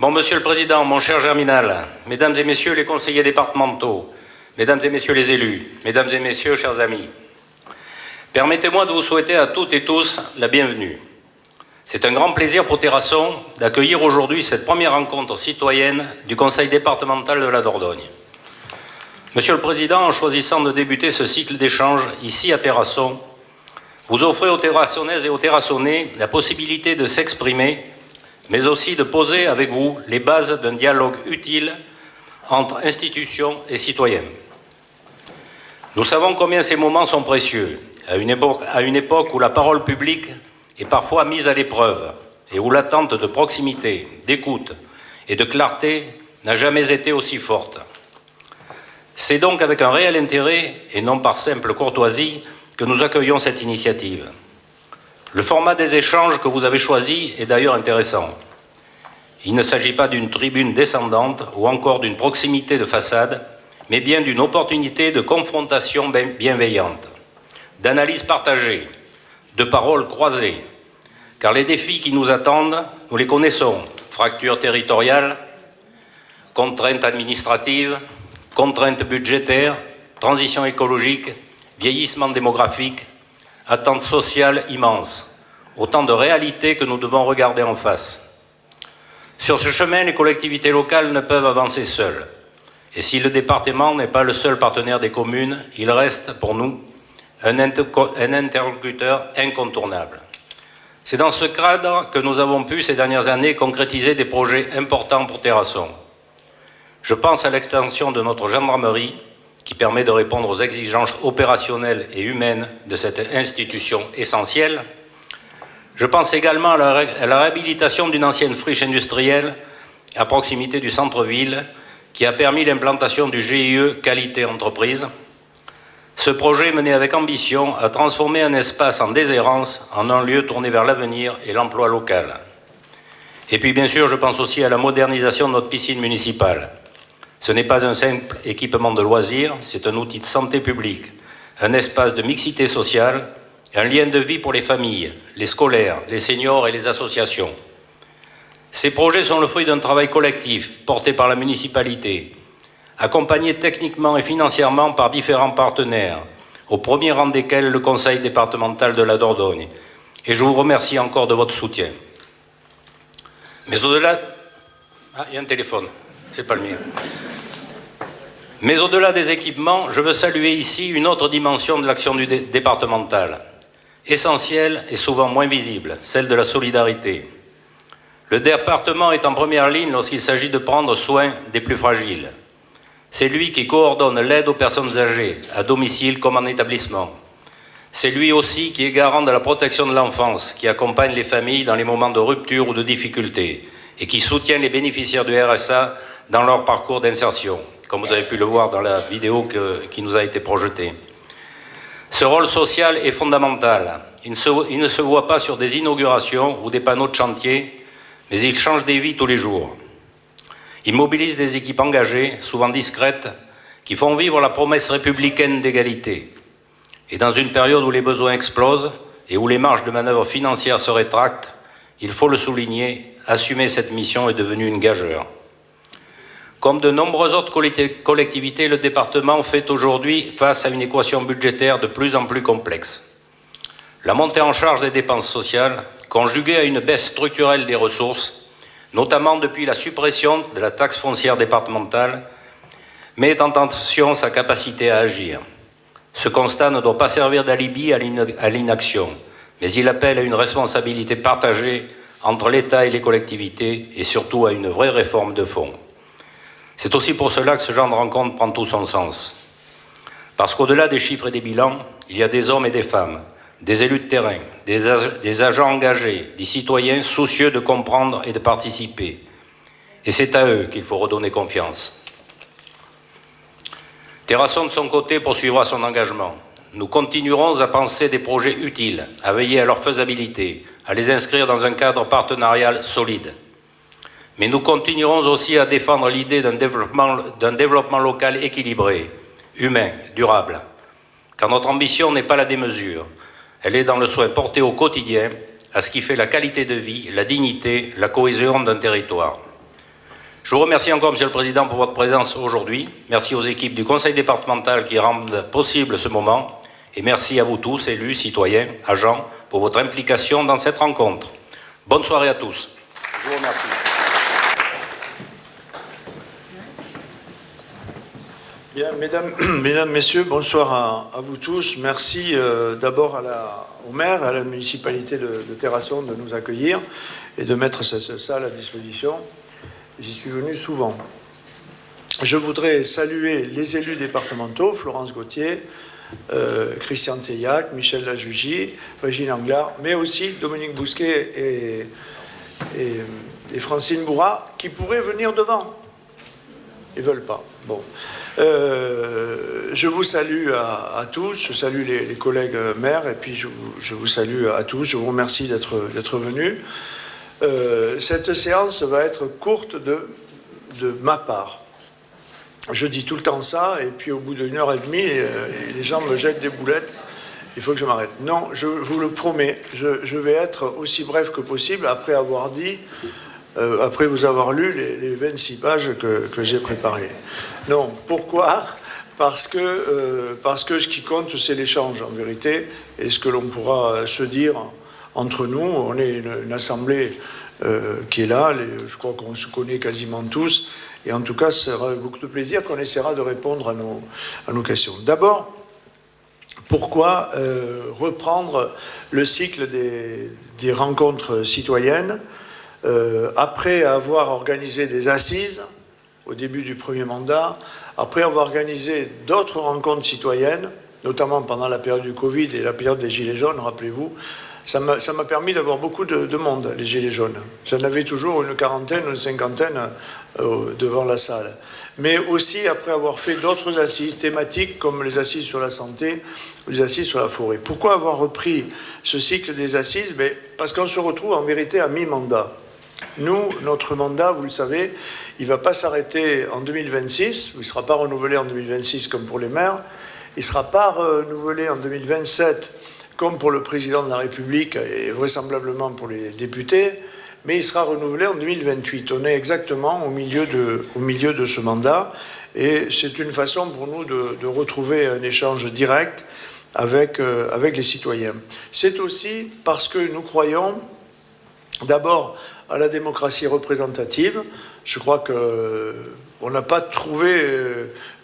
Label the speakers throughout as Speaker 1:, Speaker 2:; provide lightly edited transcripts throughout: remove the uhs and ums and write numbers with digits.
Speaker 1: Monsieur le Président, mon cher Germinal, Mesdames et Messieurs les conseillers départementaux, Mesdames et Messieurs les élus, Mesdames et Messieurs, chers amis, permettez-moi de vous souhaiter à toutes et tous la bienvenue. C'est un grand plaisir pour Terrasson d'accueillir aujourd'hui cette première rencontre citoyenne du Conseil départemental de la Dordogne. Monsieur le Président, en choisissant de débuter ce cycle d'échanges ici à Terrasson, vous offrez aux Terrassonnaises et aux Terrassonnais la possibilité de s'exprimer, mais aussi de poser avec vous les bases d'un dialogue utile entre institutions et citoyens. Nous savons combien ces moments sont précieux, à une époque où la parole publique est parfois mise à l'épreuve et où l'attente de proximité, d'écoute et de clarté n'a jamais été aussi forte. C'est donc avec un réel intérêt, et non par simple courtoisie, que nous accueillons cette initiative. Le format des échanges que vous avez choisi est d'ailleurs intéressant. Il ne s'agit pas d'une tribune descendante ou encore d'une proximité de façade, mais bien d'une opportunité de confrontation bienveillante, d'analyse partagée, de paroles croisées, car les défis qui nous attendent, nous les connaissons. Fracture territoriale, contraintes administratives, contraintes budgétaires, transition écologique, vieillissement démographique, attentes sociales immenses. Autant de réalités que nous devons regarder en face. Sur ce chemin, les collectivités locales ne peuvent avancer seules. Et si le département n'est pas le seul partenaire des communes, il reste pour nous un interlocuteur incontournable. C'est dans ce cadre que nous avons pu, ces dernières années, concrétiser des projets importants pour Terrasson. Je pense à l'extension de notre gendarmerie, qui permet de répondre aux exigences opérationnelles et humaines de cette institution essentielle. Je pense également à la réhabilitation d'une ancienne friche industrielle à proximité du centre-ville, qui a permis l'implantation du GIE Qualité Entreprise. Ce projet menait avec ambition à transformer un espace en déshérence en un lieu tourné vers l'avenir et l'emploi local. Et puis bien sûr, je pense aussi à la modernisation de notre piscine municipale. Ce n'est pas un simple équipement de loisirs, c'est un outil de santé publique, un espace de mixité sociale, un lien de vie pour les familles, les scolaires, les seniors et les associations. Ces projets sont le fruit d'un travail collectif porté par la municipalité, accompagné techniquement et financièrement par différents partenaires, au premier rang desquels le Conseil départemental de la Dordogne. Et je vous remercie encore de votre soutien. Mais au-delà... Ah, il y a un téléphone, c'est pas le mien. Mais au-delà des équipements, je veux saluer ici une autre dimension de l'action du départemental, essentielle et souvent moins visible, celle de la solidarité. Le département est en première ligne lorsqu'il s'agit de prendre soin des plus fragiles. C'est lui qui coordonne l'aide aux personnes âgées, à domicile comme en établissement. C'est lui aussi qui est garant de la protection de l'enfance, qui accompagne les familles dans les moments de rupture ou de difficulté et qui soutient les bénéficiaires du RSA dans leur parcours d'insertion, comme vous avez pu le voir dans la vidéo qui nous a été projetée. Ce rôle social est fondamental. Il ne se voit pas sur des inaugurations ou des panneaux de chantier, mais il change des vies tous les jours. Il mobilise des équipes engagées, souvent discrètes, qui font vivre la promesse républicaine d'égalité. Et dans une période où les besoins explosent et où les marges de manœuvre financières se rétractent, il faut le souligner, assumer cette mission est devenu une gageure. Comme de nombreuses autres collectivités, le département fait aujourd'hui face à une équation budgétaire de plus en plus complexe. La montée en charge des dépenses sociales, conjuguée à une baisse structurelle des ressources, notamment depuis la suppression de la taxe foncière départementale, met en tension sa capacité à agir. Ce constat ne doit pas servir d'alibi à l'inaction, mais il appelle à une responsabilité partagée entre l'État et les collectivités et surtout à une vraie réforme de fond. C'est aussi pour cela que ce genre de rencontre prend tout son sens. Parce qu'au-delà des chiffres et des bilans, il y a des hommes et des femmes, des élus de terrain, des agents engagés, des citoyens soucieux de comprendre et de participer. Et c'est à eux qu'il faut redonner confiance. Terrasson, de son côté, poursuivra son engagement. Nous continuerons à penser des projets utiles, à veiller à leur faisabilité, à les inscrire dans un cadre partenarial solide. Mais nous continuerons aussi à défendre l'idée d'un développement local équilibré, humain, durable. Car notre ambition n'est pas la démesure. Elle est dans le soin porté au quotidien à ce qui fait la qualité de vie, la dignité, la cohésion d'un territoire. Je vous remercie encore, Monsieur le Président, pour votre présence aujourd'hui. Merci aux équipes du Conseil départemental qui rendent possible ce moment. Et merci à vous tous, élus, citoyens, agents, pour votre implication dans cette rencontre. Bonne soirée à tous. Je vous remercie.
Speaker 2: Bien, mesdames, messieurs, bonsoir à vous tous. Merci d'abord au maire, à la municipalité de Terrasson de nous accueillir et de mettre cette salle à disposition. J'y suis venu souvent. Je voudrais saluer les élus départementaux, Florence Gauthier, Christian Teillac, Michel Lajugie, Régine Anglard, mais aussi Dominique Bousquet et Francine Bourrat, qui pourraient venir devant. Ils ne veulent pas. Bon. Je vous salue à tous, je salue les collègues maires, et puis je vous salue à tous, je vous remercie d'être venus. Cette séance va être courte de ma part. Je dis tout le temps ça, et puis au bout d'une heure et demie, les gens me jettent des boulettes. Il faut que je m'arrête. Non, je vous le promets, je vais être aussi bref que possible après avoir dit, après vous avoir lu les 26 pages que j'ai préparées. Non, pourquoi ? Parce que ce qui compte, c'est l'échange, en vérité, et ce que l'on pourra se dire entre nous. On est une assemblée qui est là, je crois qu'on se connaît quasiment tous, et en tout cas, ce sera beaucoup de plaisir qu'on essaiera de répondre à nos questions. D'abord, pourquoi reprendre le cycle des rencontres citoyennes après avoir organisé des assises au début du premier mandat, après avoir organisé d'autres rencontres citoyennes, notamment pendant la période du Covid et la période des Gilets jaunes, rappelez-vous, ça m'a permis d'avoir beaucoup de monde, les Gilets jaunes. J'en avais toujours une quarantaine, une cinquantaine devant la salle. Mais aussi après avoir fait d'autres assises thématiques comme les assises sur la santé, les assises sur la forêt. Pourquoi avoir repris ce cycle des assises ? Parce qu'on se retrouve en vérité à mi-mandat. Nous, notre mandat, vous le savez, il ne va pas s'arrêter en 2026, il ne sera pas renouvelé en 2026 comme pour les maires, il ne sera pas renouvelé en 2027 comme pour le président de la République et vraisemblablement pour les députés, mais il sera renouvelé en 2028. On est exactement au milieu de ce mandat, et c'est une façon pour nous de retrouver un échange direct avec les citoyens. C'est aussi parce que nous croyons d'abord à la démocratie représentative. Je crois qu'on n'a pas trouvé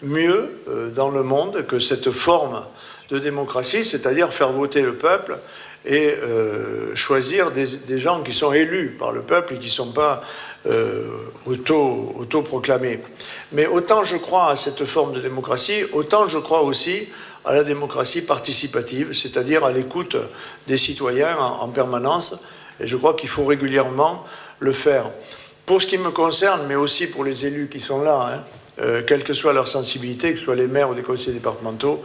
Speaker 2: mieux dans le monde que cette forme de démocratie, c'est-à-dire faire voter le peuple et choisir des gens qui sont élus par le peuple et qui ne sont pas autoproclamés. Mais autant je crois à cette forme de démocratie, autant je crois aussi à la démocratie participative, c'est-à-dire à l'écoute des citoyens en permanence. Et je crois qu'il faut régulièrement le faire. Pour ce qui me concerne, mais aussi pour les élus qui sont là, quelle que soit leur sensibilité, que ce soit les maires ou les conseillers départementaux,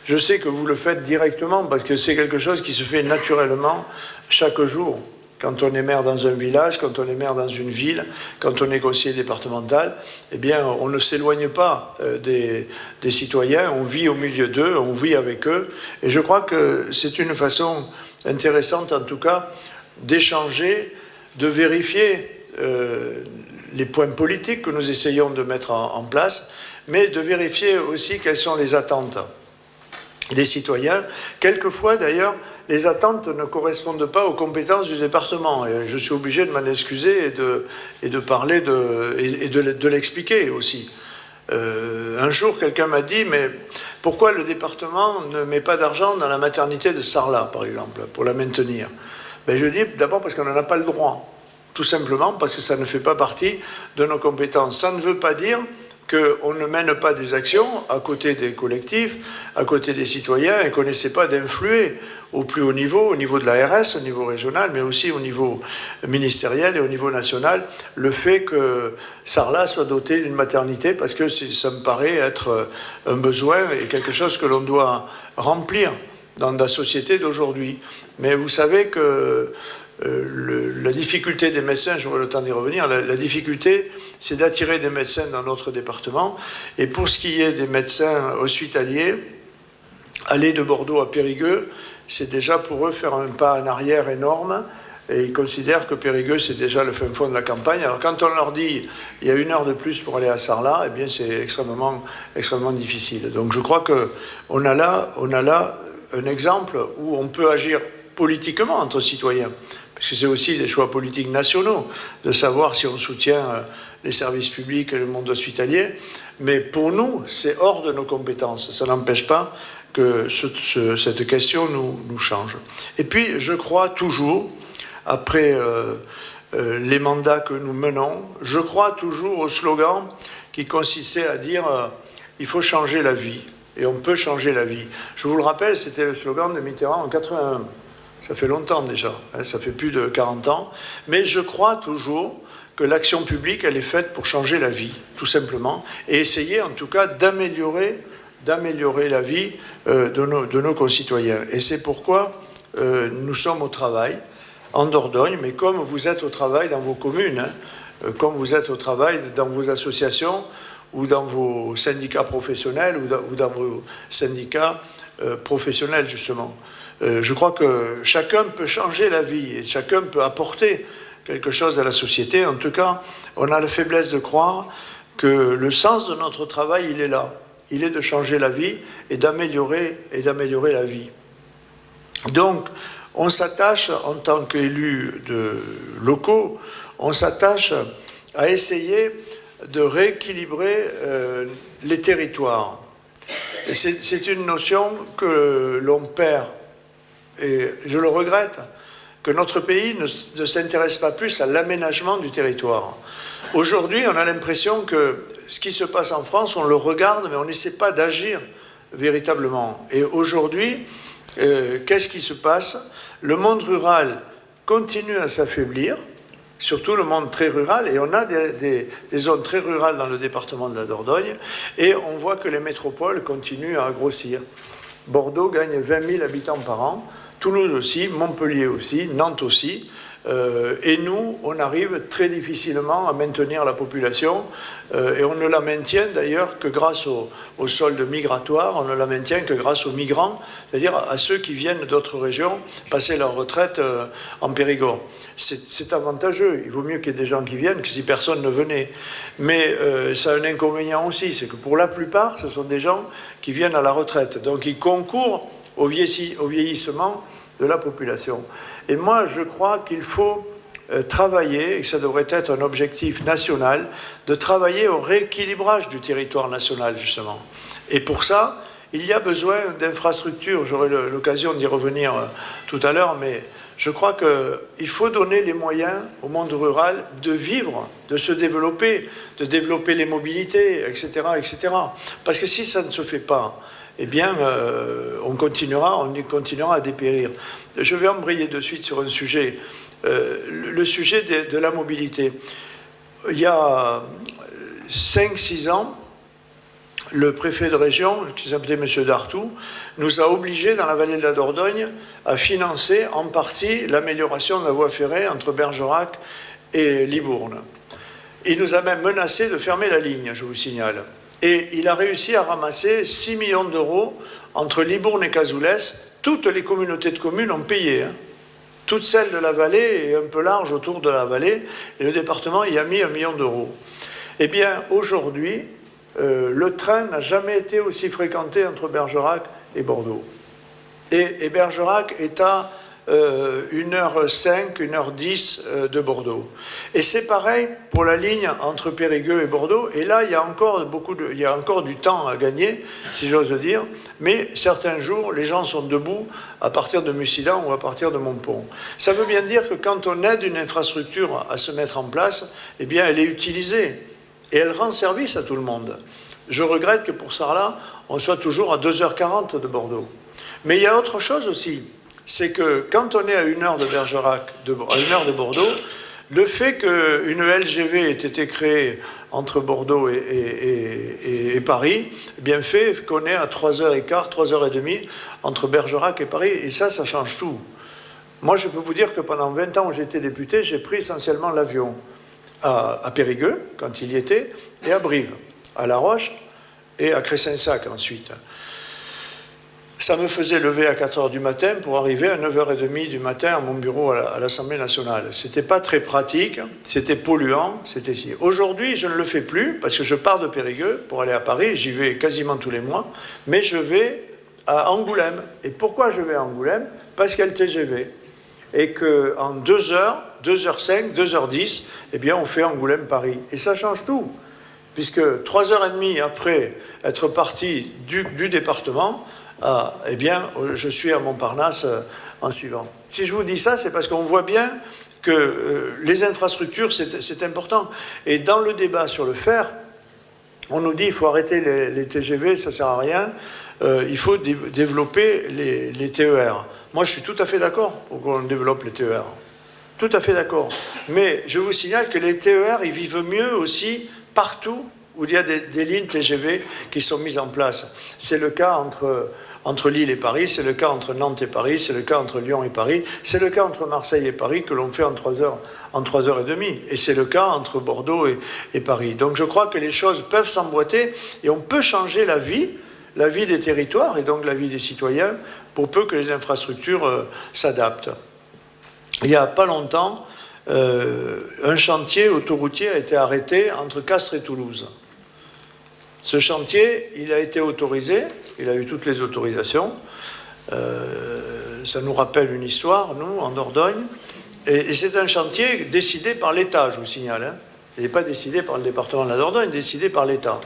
Speaker 2: je sais que vous le faites directement parce que c'est quelque chose qui se fait naturellement chaque jour. Quand on est maire dans un village, quand on est maire dans une ville, quand on est conseiller départemental, eh bien, on ne s'éloigne pas des citoyens, on vit au milieu d'eux, on vit avec eux. Et je crois que c'est une façon intéressante, en tout cas, d'échanger, de vérifier les points politiques que nous essayons de mettre en place, mais de vérifier aussi quelles sont les attentes des citoyens. Quelquefois, d'ailleurs, les attentes ne correspondent pas aux compétences du département. Et je suis obligé de m'en excuser et de parler et de l'expliquer aussi. Un jour, quelqu'un m'a dit, mais pourquoi le département ne met pas d'argent dans la maternité de Sarlat, par exemple, pour la maintenir ? Je dis d'abord parce qu'on n'en a pas le droit. Tout simplement parce que ça ne fait pas partie de nos compétences. Ça ne veut pas dire qu'on ne mène pas des actions à côté des collectifs, à côté des citoyens, et qu'on n'essaie pas d'influer au plus haut niveau de l'ARS, au niveau régional, mais aussi au niveau ministériel et au niveau national, le fait que Sarlat soit doté d'une maternité, parce que ça me paraît être un besoin et quelque chose que l'on doit remplir dans la société d'aujourd'hui. Mais vous savez que la difficulté des médecins, j'aurai le temps d'y revenir, la difficulté, c'est d'attirer des médecins dans notre département. Et pour ce qui est des médecins hospitaliers, aller de Bordeaux à Périgueux, c'est déjà pour eux faire un pas en arrière énorme. et ils considèrent que Périgueux, c'est déjà le fin fond de la campagne. Alors quand on leur dit il y a 1 heure de plus pour aller à Sarlat, eh bien c'est extrêmement, extrêmement difficile. Donc je crois qu'on a là un exemple où on peut agir politiquement entre citoyens, parce que c'est aussi des choix politiques nationaux, de savoir si on soutient les services publics et le monde hospitalier. Mais pour nous, c'est hors de nos compétences. Ça n'empêche pas que cette question nous change. Et puis, je crois toujours, après les mandats que nous menons, je crois toujours au slogan qui consistait à dire il faut changer la vie, et on peut changer la vie. Je vous le rappelle, c'était le slogan de Mitterrand en 81. Ça fait longtemps déjà, hein, ça fait plus de 40 ans. Mais je crois toujours que l'action publique, elle est faite pour changer la vie, tout simplement, et essayer en tout cas d'améliorer la vie de nos concitoyens. Et c'est pourquoi nous sommes au travail en Dordogne, mais comme vous êtes au travail dans vos communes, hein, comme vous êtes au travail dans vos associations ou dans vos syndicats professionnels ou dans vos syndicats professionnels, justement. Je crois que chacun peut changer la vie et chacun peut apporter quelque chose à la société. En tout cas, on a la faiblesse de croire que le sens de notre travail, il est là. Il est de changer la vie et d'améliorer la vie. Donc, on s'attache, en tant qu'élus locaux, on s'attache à essayer de rééquilibrer les territoires. Et c'est une notion que l'on perd, et je le regrette, que notre pays ne s'intéresse pas plus à l'aménagement du territoire. Aujourd'hui, on a l'impression que ce qui se passe en France, on le regarde, mais on n'essaie pas d'agir véritablement. Et aujourd'hui, qu'est-ce qui se passe? Le monde rural continue à s'affaiblir, surtout le monde très rural, et on a des zones très rurales dans le département de la Dordogne, et on voit que les métropoles continuent à grossir. Bordeaux gagne 20 000 habitants par an, Toulouse aussi, Montpellier aussi, Nantes aussi, et nous, on arrive très difficilement à maintenir la population, et on ne la maintient d'ailleurs que grâce au solde migratoire, on ne la maintient que grâce aux migrants, c'est-à-dire à ceux qui viennent d'autres régions passer leur retraite en Périgord. C'est avantageux, il vaut mieux qu'il y ait des gens qui viennent que si personne ne venait. Mais ça a un inconvénient aussi, c'est que pour la plupart, ce sont des gens qui viennent à la retraite, donc ils concourent au vieillissement de la population. Et moi, je crois qu'il faut travailler, et ça devrait être un objectif national, de travailler au rééquilibrage du territoire national, justement. Et pour ça, il y a besoin d'infrastructures. J'aurai l'occasion d'y revenir tout à l'heure, mais je crois qu'il faut donner les moyens au monde rural de vivre, de se développer, de développer les mobilités, etc., etc. Parce que si ça ne se fait pas, eh bien, on continuera à dépérir. Je vais embrayer de suite sur un sujet, le sujet de la mobilité. Il y a 5-6 ans, le préfet de région, qui s'appelait M. Dartout, nous a obligés, dans la vallée de la Dordogne, à financer en partie l'amélioration de la voie ferrée entre Bergerac et Libourne. Il nous a même menacé de fermer la ligne, je vous signale. Et il a réussi à ramasser 6 millions d'euros entre Libourne et Cazoulès. Toutes les communautés de communes ont payé, hein. Toutes celles de la vallée et un peu large autour de la vallée. Et le département y a mis 1 million d'euros. Eh bien, aujourd'hui, le train n'a jamais été aussi fréquenté entre Bergerac et Bordeaux. Et Bergerac est à 1h05, 1h10 de Bordeaux. Et c'est pareil pour la ligne entre Périgueux et Bordeaux. Et là, il y a encore du temps à gagner, si j'ose dire. Mais certains jours, les gens sont debout à partir de Mussidan ou à partir de Montpont. Ça veut bien dire que quand on aide une infrastructure à se mettre en place, eh bien, elle est utilisée. Et elle rend service à tout le monde. Je regrette que pour Sarlat, on soit toujours à 2h40 de Bordeaux. Mais il y a autre chose aussi. C'est que quand on est à 1 heure de Bergerac, à 1 heure de Bordeaux, le fait qu'une LGV ait été créée entre Bordeaux et Paris, eh bien fait qu'on est à 3h15, 3h30 entre Bergerac et Paris, et ça change tout. Moi, je peux vous dire que pendant 20 ans où j'étais député, j'ai pris essentiellement l'avion à Périgueux, quand il y était, et à Brive, à La Roche, et à Cressensac ensuite. ça me faisait lever à 4 heures du matin pour arriver à 9h30 du matin à mon bureau à l'Assemblée nationale. C'était pas très pratique, c'était polluant, c'était si. Aujourd'hui, je ne le fais plus parce que je pars de Périgueux pour aller à Paris, j'y vais quasiment tous les mois, mais je vais à Angoulême. Et pourquoi je vais à Angoulême? Parce qu'il y a le TGV. Et qu'en 2 heures, 2h05, 2h10, eh bien, on fait Angoulême-Paris. Et ça change tout. Puisque 3h30 après être parti du département, eh bien, je suis à Montparnasse en suivant. Si je vous dis ça, c'est parce qu'on voit bien que les infrastructures, c'est important. Et dans le débat sur le fer, on nous dit qu'il faut arrêter les TGV, ça ne sert à rien, il faut développer les TER. Moi, je suis tout à fait d'accord pour qu'on développe les TER. Tout à fait d'accord. Mais je vous signale que les TER, ils vivent mieux aussi partout où il y a des lignes TGV qui sont mises en place. C'est le cas entre Lille et Paris, c'est le cas entre Nantes et Paris, c'est le cas entre Lyon et Paris, c'est le cas entre Marseille et Paris que l'on fait en 3h30. Et c'est le cas entre Bordeaux et Paris. Donc je crois que les choses peuvent s'emboîter et on peut changer la vie des territoires et donc la vie des citoyens pour peu que les infrastructures s'adaptent. Il n'y a pas longtemps, un chantier autoroutier a été arrêté entre Castres et Toulouse. Ce chantier, il a été autorisé, il a eu toutes les autorisations. Ça nous rappelle une histoire, nous, en Dordogne. Et c'est un chantier décidé par l'État, je vous signale. Hein. Il n'est pas décidé par le département de la Dordogne, décidé par l'État.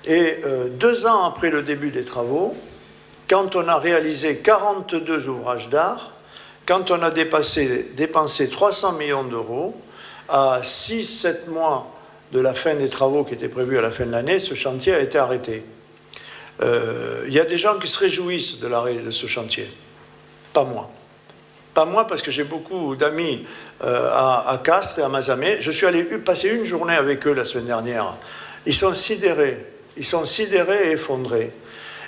Speaker 2: Et 2 ans après le début des travaux, quand on a réalisé 42 ouvrages d'art, quand on a dépensé 300 millions d'euros, à 6-7 mois de la fin des travaux qui étaient prévus à la fin de l'année, ce chantier a été arrêté. Il y a des gens qui se réjouissent de l'arrêt de ce chantier. Pas moi. Pas moi parce que j'ai beaucoup d'amis à Castres et à Mazamet. Je suis allé passer une journée avec eux la semaine dernière. Ils sont sidérés et effondrés.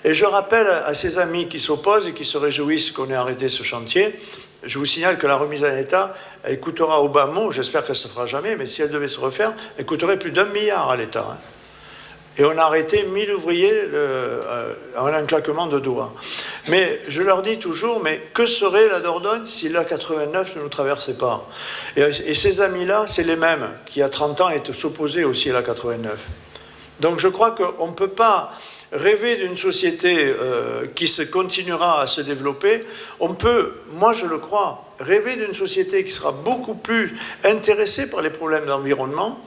Speaker 2: Et je rappelle à ces amis qui s'opposent et qui se réjouissent qu'on ait arrêté ce chantier, je vous signale que la remise en état, elle coûtera au bas mot, j'espère qu'elle ne se fera jamais, mais si elle devait se refaire, elle coûterait plus d'1 milliard à l'État. Hein. Et on a arrêté 1000 ouvriers en un claquement de doigts. Mais je leur dis toujours, mais que serait la Dordogne si l'A89 ne nous traversait pas? Et ces amis-là, c'est les mêmes qui, il y a 30 ans, s'opposaient aussi à l'A89. Donc je crois qu'on ne peut pas rêver d'une société qui continuera à se développer. On peut, moi je le crois, rêver d'une société qui sera beaucoup plus intéressée par les problèmes d'environnement,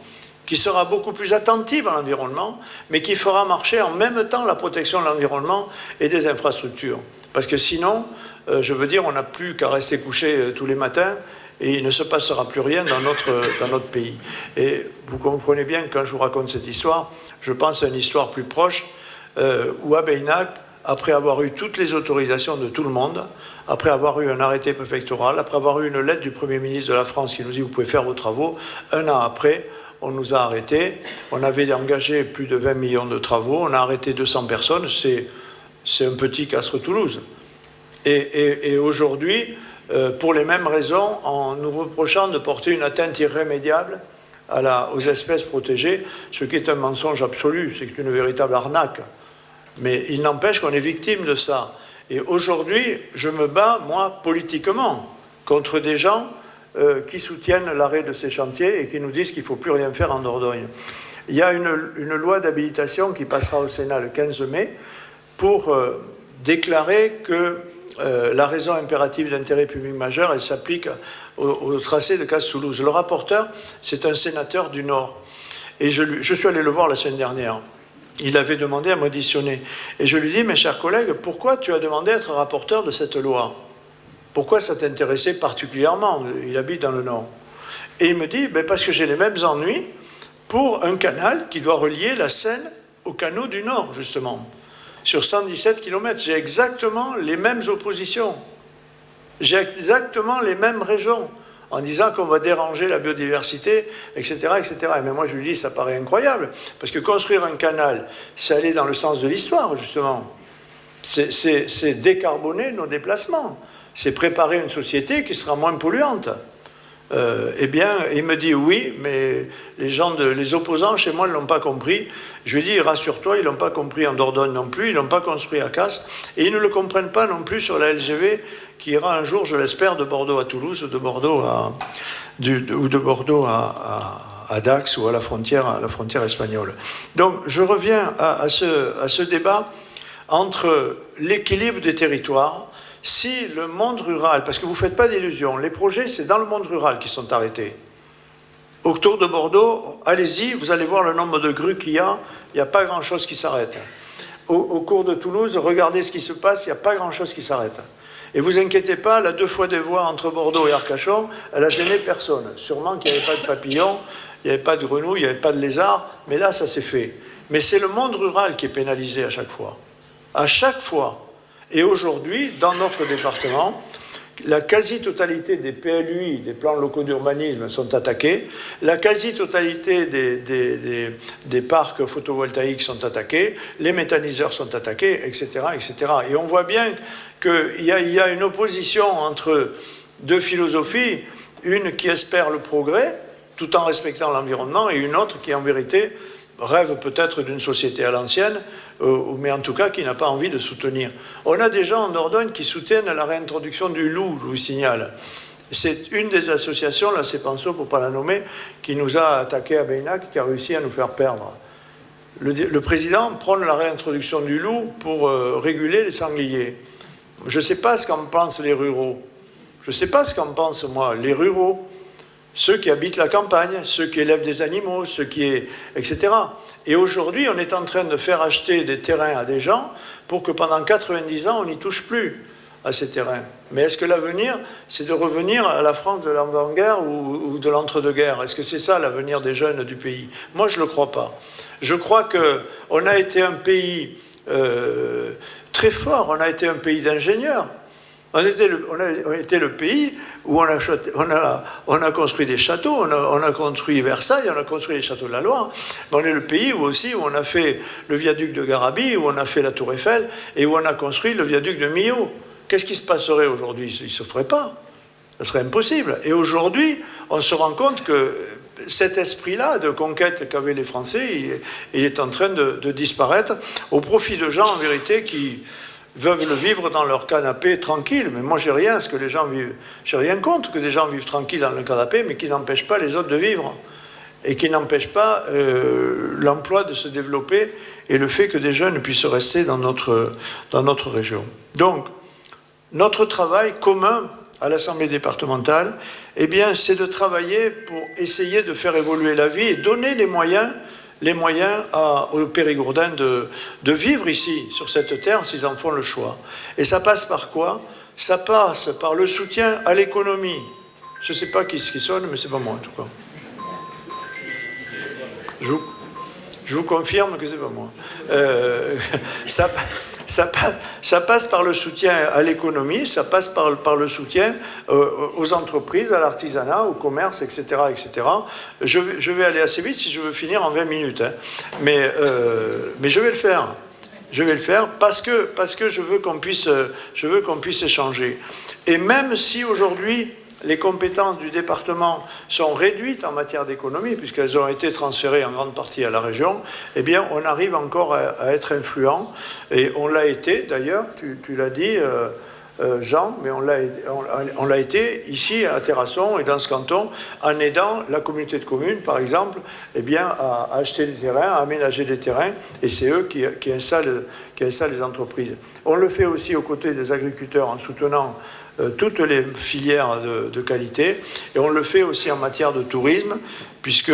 Speaker 2: qui sera beaucoup plus attentive à l'environnement, mais qui fera marcher en même temps la protection de l'environnement et des infrastructures. Parce que sinon, je veux dire, on n'a plus qu'à rester couché tous les matins et il ne se passera plus rien dans notre pays. Et vous comprenez bien que quand je vous raconte cette histoire, je pense à une histoire plus proche, où à Beynac, après avoir eu toutes les autorisations de tout le monde, après avoir eu un arrêté préfectoral, après avoir eu une lettre du Premier ministre de la France qui nous dit « vous pouvez faire vos travaux », 1 an après, on nous a arrêtés. On avait engagé plus de 20 millions de travaux, on a arrêté 200 personnes, c'est un petit Castres-Toulouse. Et aujourd'hui, pour les mêmes raisons, en nous reprochant de porter une atteinte irrémédiable aux espèces protégées, ce qui est un mensonge absolu, c'est une véritable arnaque. Mais il n'empêche qu'on est victime de ça. Et aujourd'hui, je me bats, moi, politiquement, contre des gens qui soutiennent l'arrêt de ces chantiers et qui nous disent qu'il ne faut plus rien faire en Dordogne. Il y a une loi d'habilitation qui passera au Sénat le 15 mai pour déclarer que la raison impérative d'intérêt public majeur, elle s'applique au tracé de Castres-Toulouse. Le rapporteur, c'est un sénateur du Nord. Et je suis allé le voir la semaine dernière. Il avait demandé à m'auditionner. Et je lui dis, mes chers collègues, pourquoi tu as demandé à être rapporteur de cette loi? Pourquoi ça t'intéressait particulièrement? Il habite dans le Nord. Et il me dit, parce que j'ai les mêmes ennuis pour un canal qui doit relier la Seine au canot du Nord, justement. Sur 117 km, j'ai exactement les mêmes oppositions. J'ai exactement les mêmes raisons, en disant qu'on va déranger la biodiversité, etc., etc. Mais moi, je lui dis, ça paraît incroyable, parce que construire un canal, c'est aller dans le sens de l'histoire, justement. C'est décarboner nos déplacements. C'est préparer une société qui sera moins polluante. Eh bien, il me dit oui, mais les opposants chez moi ne l'ont pas compris. Je lui dis, rassure-toi, ils ne l'ont pas compris en Dordogne non plus, ils ne l'ont pas construit à Castres, et ils ne le comprennent pas non plus sur la LGV qui ira un jour, je l'espère, de Bordeaux à Toulouse ou de Bordeaux à Dax ou à la frontière espagnole. Donc, je reviens à ce débat entre l'équilibre des territoires. Si le monde rural, parce que vous ne faites pas d'illusions, les projets, c'est dans le monde rural qui sont arrêtés. Autour de Bordeaux, allez-y, vous allez voir le nombre de grues qu'il y a, il n'y a pas grand-chose qui s'arrête. Au cours de Toulouse, regardez ce qui se passe, il n'y a pas grand-chose qui s'arrête. Et vous inquiétez pas, la 2 fois des voies entre Bordeaux et Arcachon, elle a gêné personne. Sûrement qu'il n'y avait pas de papillons, il n'y avait pas de grenouilles, il n'y avait pas de lézards, mais là, ça s'est fait. Mais c'est le monde rural qui est pénalisé à chaque fois. À chaque fois. Et aujourd'hui, dans notre département, la quasi-totalité des PLUI, des plans locaux d'urbanisme, sont attaqués. La quasi-totalité des parcs photovoltaïques sont attaqués. Les méthaniseurs sont attaqués, etc., etc. Et on voit bien qu'il y a une opposition entre deux philosophies, une qui espère le progrès, tout en respectant l'environnement, et une autre qui, en vérité, rêve peut-être d'une société à l'ancienne, mais en tout cas qui n'a pas envie de soutenir. On a des gens en Dordogne qui soutiennent la réintroduction du loup, je vous signale. C'est une des associations, là c'est Penso pour ne pas la nommer, qui nous a attaqué à Beinac, qui a réussi à nous faire perdre. Le président prône la réintroduction du loup pour réguler les sangliers. Je ne sais pas ce qu'en pensent les ruraux. Je ne sais pas ce qu'en pensent, moi, les ruraux. Ceux qui habitent la campagne, ceux qui élèvent des animaux, etc. Et aujourd'hui, on est en train de faire acheter des terrains à des gens pour que pendant 90 ans, on n'y touche plus à ces terrains. Mais est-ce que l'avenir, c'est de revenir à la France de l'avant-guerre ou de l'entre-deux-guerres? Est-ce que c'est ça l'avenir des jeunes du pays? Moi, je ne le crois pas. Je crois qu'on a été un pays très fort, on a été un pays d'ingénieurs. On a été le pays où on a construit des châteaux, on a construit Versailles, on a construit les châteaux de la Loire, mais on est le pays où on a fait le viaduc de Garabit, où on a fait la Tour Eiffel, et où on a construit le viaduc de Millau. Qu'est-ce qui se passerait aujourd'hui? Il ne se ferait pas. Ce serait impossible. Et aujourd'hui, on se rend compte que cet esprit-là de conquête qu'avaient les Français, il est en train de disparaître au profit de gens, en vérité, qui veulent le vivre dans leur canapé tranquille. Mais moi, j'ai rien contre que des gens vivent tranquilles dans le canapé, mais qui n'empêchent pas les autres de vivre et qui n'empêchent pas l'emploi de se développer et le fait que des jeunes puissent rester dans notre région. Donc, notre travail commun à l'Assemblée départementale, eh bien, c'est de travailler pour essayer de faire évoluer la vie et donner les moyens aux Périgourdins de vivre ici, sur cette terre, s'ils en font le choix. Et ça passe par quoi? Ça passe par le soutien à l'économie. Je ne sais pas qui sonne, mais c'est pas moi en tout cas. Je vous confirme que c'est pas moi. Ça passe par le soutien à l'économie, ça passe par le soutien aux entreprises, à l'artisanat, au commerce, etc., etc. Je vais aller assez vite si je veux finir en 20 minutes. Hein. Mais je vais le faire. Je vais le faire parce que je veux qu'on puisse échanger. Et même si aujourd'hui, les compétences du département sont réduites en matière d'économie, puisqu'elles ont été transférées en grande partie à la région, eh bien, on arrive encore à être influent. Et on l'a été, d'ailleurs, tu l'as dit, Jean, mais on l'a été ici à Terrasson et dans ce canton, en aidant la communauté de communes, par exemple, eh bien, à acheter des terrains, à aménager des terrains, et c'est eux qui installent les entreprises. On le fait aussi aux côtés des agriculteurs en soutenant toutes les filières de qualité, et on le fait aussi en matière de tourisme, puisque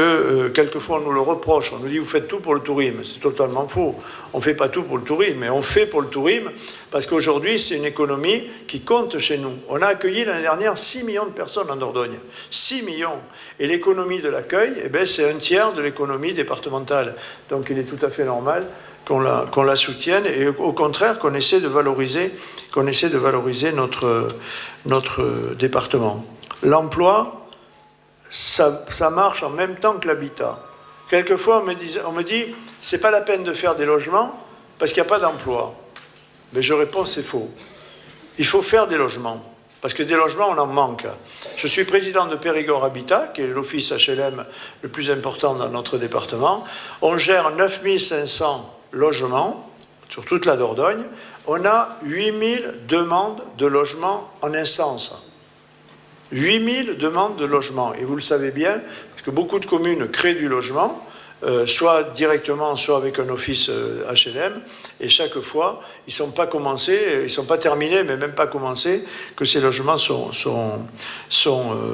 Speaker 2: quelquefois on nous le reproche, on nous dit vous faites tout pour le tourisme, c'est totalement faux, on ne fait pas tout pour le tourisme, mais on fait pour le tourisme, parce qu'aujourd'hui c'est une économie qui compte chez nous. On a accueilli l'année dernière 6 millions de personnes en Dordogne, 6 millions, et l'économie de l'accueil, eh bien, c'est un tiers de l'économie départementale, donc il est tout à fait normal qu'on la soutienne, et au contraire qu'on essaie de valoriser notre département. L'emploi, ça marche en même temps que l'habitat. Quelquefois, on me dit, c'est pas la peine de faire des logements parce qu'il n'y a pas d'emploi. Mais je réponds, c'est faux. Il faut faire des logements. parce que des logements, on en manque. Je suis président de Périgord Habitat, qui est l'office HLM le plus important dans notre département. On gère 9500 logements sur toute la Dordogne. On a 8000 demandes de logements en instance. 8000 demandes de logement. Et vous le savez bien, parce que beaucoup de communes créent du logement, soit directement, soit avec un office HLM, et chaque fois, ils ne sont pas commencés, ils ne sont pas terminés, mais même pas commencés, que ces logements sont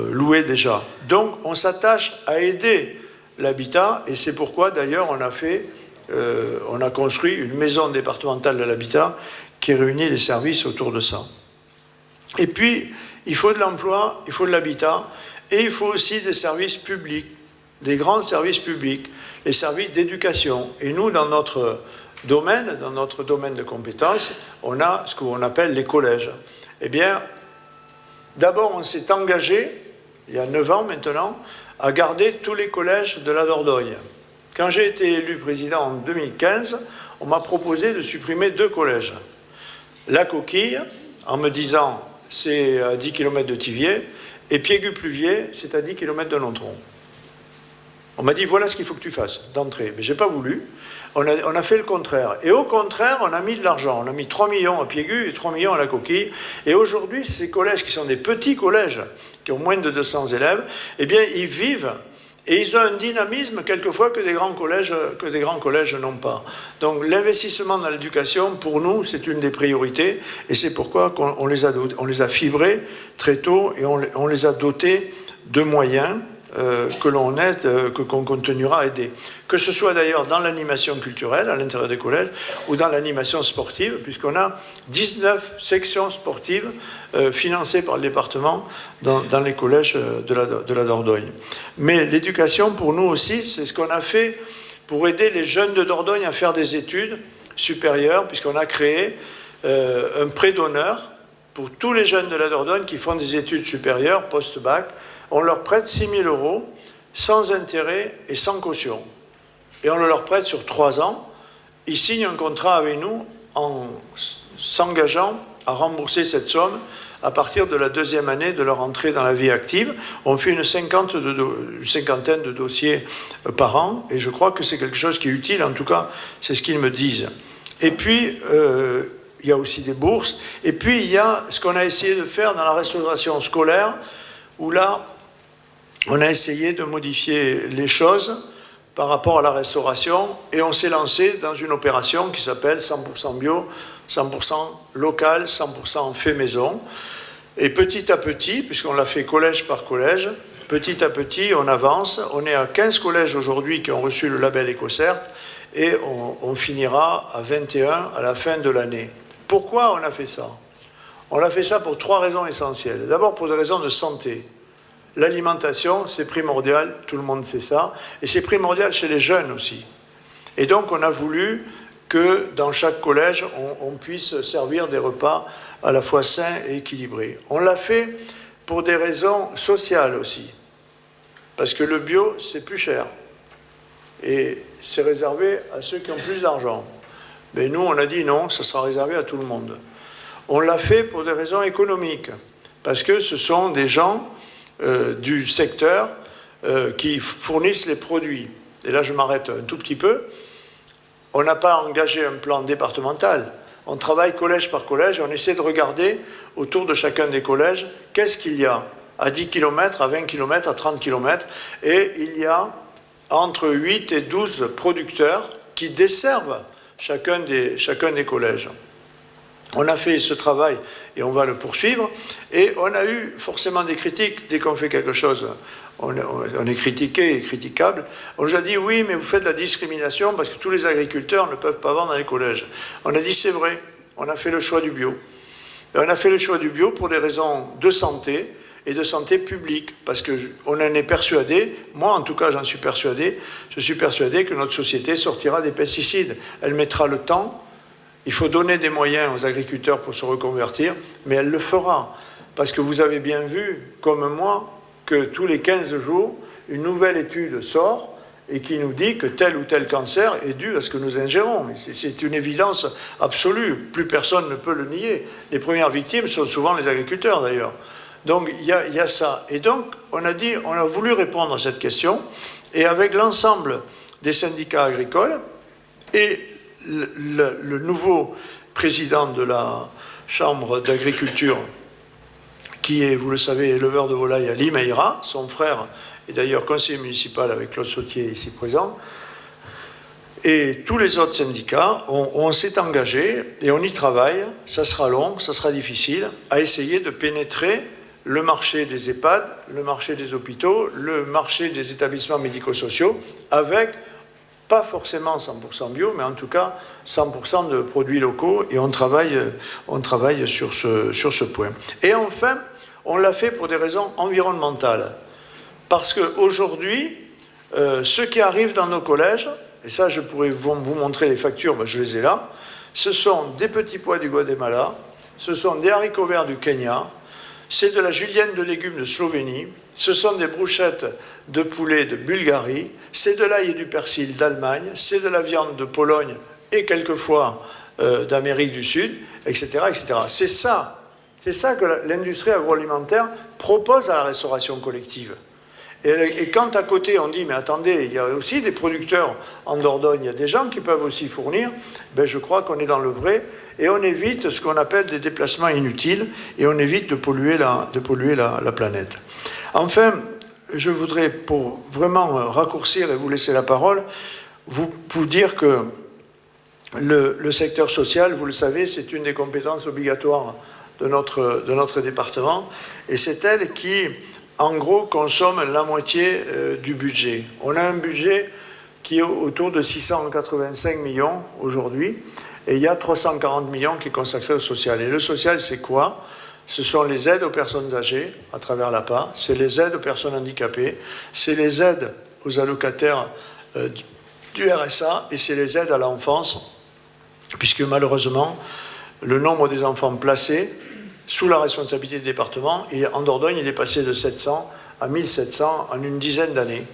Speaker 2: loués déjà. Donc, on s'attache à aider l'habitat, et c'est pourquoi, d'ailleurs, on a construit une maison départementale de l'habitat qui réunit les services autour de ça. Et puis, il faut de l'emploi, il faut de l'habitat, et il faut aussi des services publics, des grands services publics, les services d'éducation. Et nous, dans notre domaine de compétences, on a ce qu'on appelle les collèges. Eh bien, d'abord, on s'est engagé, il y a 9 ans maintenant, à garder tous les collèges de la Dordogne. Quand j'ai été élu président en 2015, on m'a proposé de supprimer 2 collèges. La Coquille, en me disant c'est à 10 km de Thiviers, et Piégut-Pluviers, c'est à 10 km de Nontron. On m'a dit, voilà ce qu'il faut que tu fasses, d'entrée. Mais je n'ai pas voulu. On a fait le contraire. Et au contraire, on a mis de l'argent. On a mis 3 millions à Piégut et 3 millions à la Coquille. Et aujourd'hui, ces collèges, qui sont des petits collèges, qui ont moins de 200 élèves, eh bien, ils vivent. Et ils ont un dynamisme, quelquefois, que des grands collèges n'ont pas. Donc, l'investissement dans l'éducation, pour nous, c'est une des priorités. Et c'est pourquoi on les a fibrés très tôt et on les a dotés de moyens qu'on continuera à aider. Que ce soit d'ailleurs dans l'animation culturelle, à l'intérieur des collèges, ou dans l'animation sportive, puisqu'on a 19 sections sportives financées par le département dans les collèges de la Dordogne. Mais l'éducation, pour nous aussi, c'est ce qu'on a fait pour aider les jeunes de Dordogne à faire des études supérieures, puisqu'on a créé un prêt d'honneur pour tous les jeunes de la Dordogne qui font des études supérieures, post-bac. On leur prête 6 000 € sans intérêt et sans caution. Et on le leur prête sur 3 ans. Ils signent un contrat avec nous en s'engageant à rembourser cette somme à partir de la 2e année de leur entrée dans la vie active. On fait une cinquantaine de dossiers par an, et je crois que c'est quelque chose qui est utile, en tout cas, c'est ce qu'ils me disent. Et puis, il y a aussi des bourses, et puis il y a ce qu'on a essayé de faire dans la restauration scolaire, où là, on a essayé de modifier les choses par rapport à la restauration, et on s'est lancé dans une opération qui s'appelle 100% bio, 100% local, 100% fait maison. Et petit à petit, puisqu'on l'a fait collège par collège, petit à petit, on avance. On est à 15 collèges aujourd'hui qui ont reçu le label EcoCert, et on finira à 21 à la fin de l'année. Pourquoi on a fait ça ? On a fait ça pour 3 raisons essentielles. D'abord, pour des raisons de santé. L'alimentation, c'est primordial, tout le monde sait ça, et c'est primordial chez les jeunes aussi. Et donc, on a voulu que dans chaque collège, on puisse servir des repas à la fois sains et équilibrés. On l'a fait pour des raisons sociales aussi, parce que le bio, c'est plus cher, et c'est réservé à ceux qui ont plus d'argent. Mais nous, on a dit non, ça sera réservé à tout le monde. On l'a fait pour des raisons économiques, parce que ce sont des gens du secteur qui fournissent les produits. Et là, je m'arrête un tout petit peu. On n'a pas engagé un plan départemental. On travaille collège par collège et on essaie de regarder autour de chacun des collèges qu'est-ce qu'il y a à 10 km, à 20 km, à 30 km. Et il y a entre 8 et 12 producteurs qui desservent chacun des collèges. On a fait ce travail et on va le poursuivre. Et on a eu forcément des critiques dès qu'on fait quelque chose. On est critiqué et critiquable. On nous a dit oui, mais vous faites de la discrimination parce que tous les agriculteurs ne peuvent pas vendre dans les collèges. On a dit c'est vrai, on a fait le choix du bio. Et on a fait le choix du bio pour des raisons de santé et de santé publique, parce qu'on en est persuadé, moi en tout cas j'en suis persuadé, je suis persuadé que notre société sortira des pesticides. Elle mettra le temps. Il faut donner des moyens aux agriculteurs pour se reconvertir, mais elle le fera. Parce que vous avez bien vu, comme moi, que tous les 15 jours, une nouvelle étude sort et qui nous dit que tel ou tel cancer est dû à ce que nous ingérons. C'est une évidence absolue, plus personne ne peut le nier. Les premières victimes sont souvent les agriculteurs d'ailleurs. Donc il y a ça. Et donc on a voulu répondre à cette question, et avec l'ensemble des syndicats agricoles et le nouveau président de la Chambre d'agriculture, qui est, vous le savez, éleveur de volailles à Limeira, son frère est d'ailleurs conseiller municipal avec Claude Sautier ici présent, et tous les autres syndicats, on s'est engagé et on y travaille, ça sera long, ça sera difficile, à essayer de pénétrer le marché des EHPAD, le marché des hôpitaux, le marché des établissements médico-sociaux, avec pas forcément 100% bio, mais en tout cas 100% de produits locaux, et on travaille sur ce point. Et enfin, on l'a fait pour des raisons environnementales. Parce qu'aujourd'hui, ceux qui arrivent dans nos collèges, et ça je pourrais vous montrer les factures, ben je les ai là, ce sont des petits pois du Guatemala, ce sont des haricots verts du Kenya, c'est de la julienne de légumes de Slovénie, ce sont des brochettes de poulet de Bulgarie, c'est de l'ail et du persil d'Allemagne, c'est de la viande de Pologne et quelquefois d'Amérique du Sud, etc., etc. C'est ça que l'industrie agroalimentaire propose à la restauration collective. Et quand à côté on dit, mais attendez, il y a aussi des producteurs en Dordogne, il y a des gens qui peuvent aussi fournir, ben je crois qu'on est dans le vrai, et on évite ce qu'on appelle des déplacements inutiles, et on évite de polluer la planète. Enfin, je voudrais, pour vraiment raccourcir et vous laisser la parole, vous dire que le secteur social, vous le savez, c'est une des compétences obligatoires de notre département, et c'est elle qui, en gros, consomme la moitié du budget. On a un budget qui est autour de 685 millions aujourd'hui, et il y a 340 millions qui est consacré au social. Et le social, c'est quoi ? Ce sont les aides aux personnes âgées à travers l'APA, c'est les aides aux personnes handicapées, c'est les aides aux allocataires du RSA, et c'est les aides à l'enfance, puisque malheureusement, le nombre des enfants placés sous la responsabilité du département, et en Dordogne, il est passé de 700 à 1700 en une dizaine d'années.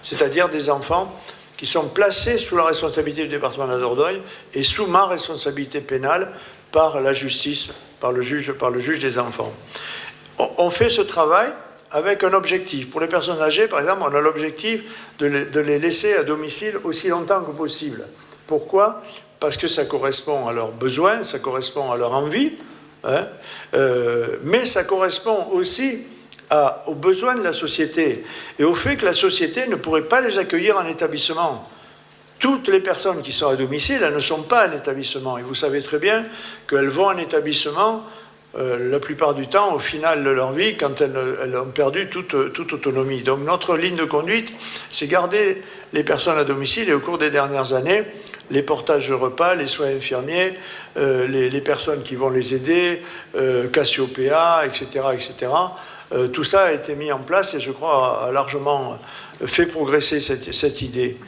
Speaker 2: C'est-à-dire des enfants qui sont placés sous la responsabilité du département de la Dordogne et sous ma responsabilité pénale par la justice, par le juge des enfants. On fait ce travail avec un objectif. Pour les personnes âgées, par exemple, on a l'objectif de les laisser à domicile aussi longtemps que possible. Pourquoi ? Parce que ça correspond à leurs besoins, ça correspond à leur envie, hein, mais ça correspond aussi aux besoins de la société et au fait que la société ne pourrait pas les accueillir en établissement. Toutes les personnes qui sont à domicile, elles ne sont pas en établissement. Et vous savez très bien qu'elles vont en établissement la plupart du temps, au final de leur vie, quand elles ont perdu toute autonomie. Donc notre ligne de conduite, c'est garder les personnes à domicile, et au cours des dernières années, les portages de repas, les soins infirmiers, les personnes qui vont les aider, Cassiopeia, etc., etc., tout ça a été mis en place et je crois a largement fait progresser cette idée.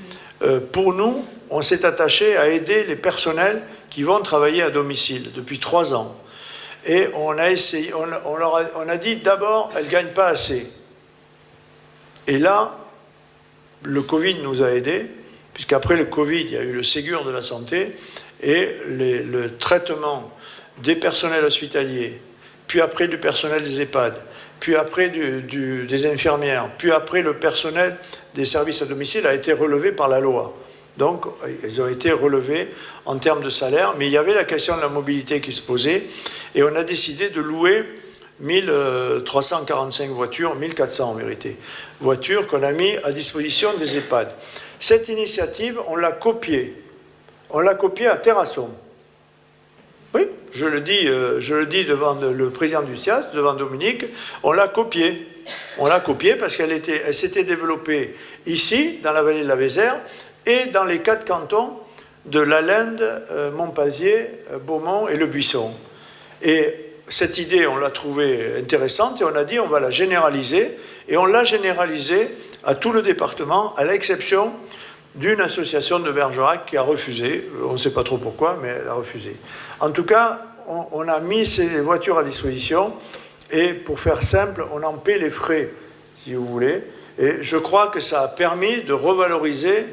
Speaker 2: Pour nous, on s'est attaché à aider les personnels qui vont travailler à domicile depuis 3 ans. Et on a essayé, on a dit d'abord, elles ne gagnent pas assez. Et là, le Covid nous a aidés, puisqu'après le Covid, il y a eu le Ségur de la santé et le traitement des personnels hospitaliers, puis après du personnel des EHPAD, puis après des infirmières, puis après le personnel des services à domicile a été relevé par la loi. Donc, ils ont été relevés en termes de salaire, mais il y avait la question de la mobilité qui se posait, et on a décidé de louer 1345 voitures, 1400 en vérité, voitures qu'on a mis à disposition des EHPAD. Cette initiative, on l'a copiée. On l'a copiée à Terrasson. Oui, je le dis devant le président du SIAS, devant Dominique, on l'a copiée. On l'a copiée parce qu'elle s'était développée ici, dans la vallée de la Vézère, et dans les 4 cantons de la Linde, Montpazier, Beaumont et Le Buisson. Et cette idée, on l'a trouvée intéressante et on a dit on va la généraliser. Et on l'a généralisée à tout le département, à l'exception d'une association de Bergerac qui a refusé. On ne sait pas trop pourquoi, mais elle a refusé. En tout cas, on a mis ces voitures à disposition et pour faire simple, on en paie les frais, si vous voulez. Et je crois que ça a permis de revaloriser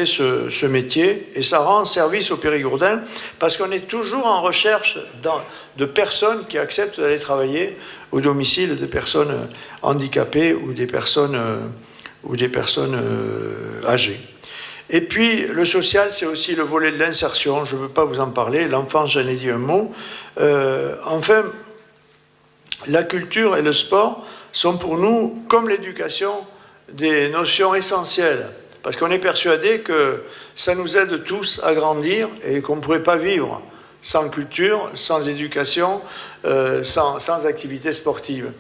Speaker 2: ce métier, et ça rend service aux Périgourdins parce qu'on est toujours en recherche de personnes qui acceptent d'aller travailler au domicile de personnes handicapées ou des personnes âgées. Et puis le social, c'est aussi le volet de l'insertion, je ne veux pas vous en parler, l'enfance, j'en ai dit un mot. Enfin, la culture et le sport sont pour nous, comme l'éducation, des notions essentielles, parce qu'on est persuadé que ça nous aide tous à grandir et qu'on ne pourrait pas vivre sans culture, sans éducation, sans activité sportive.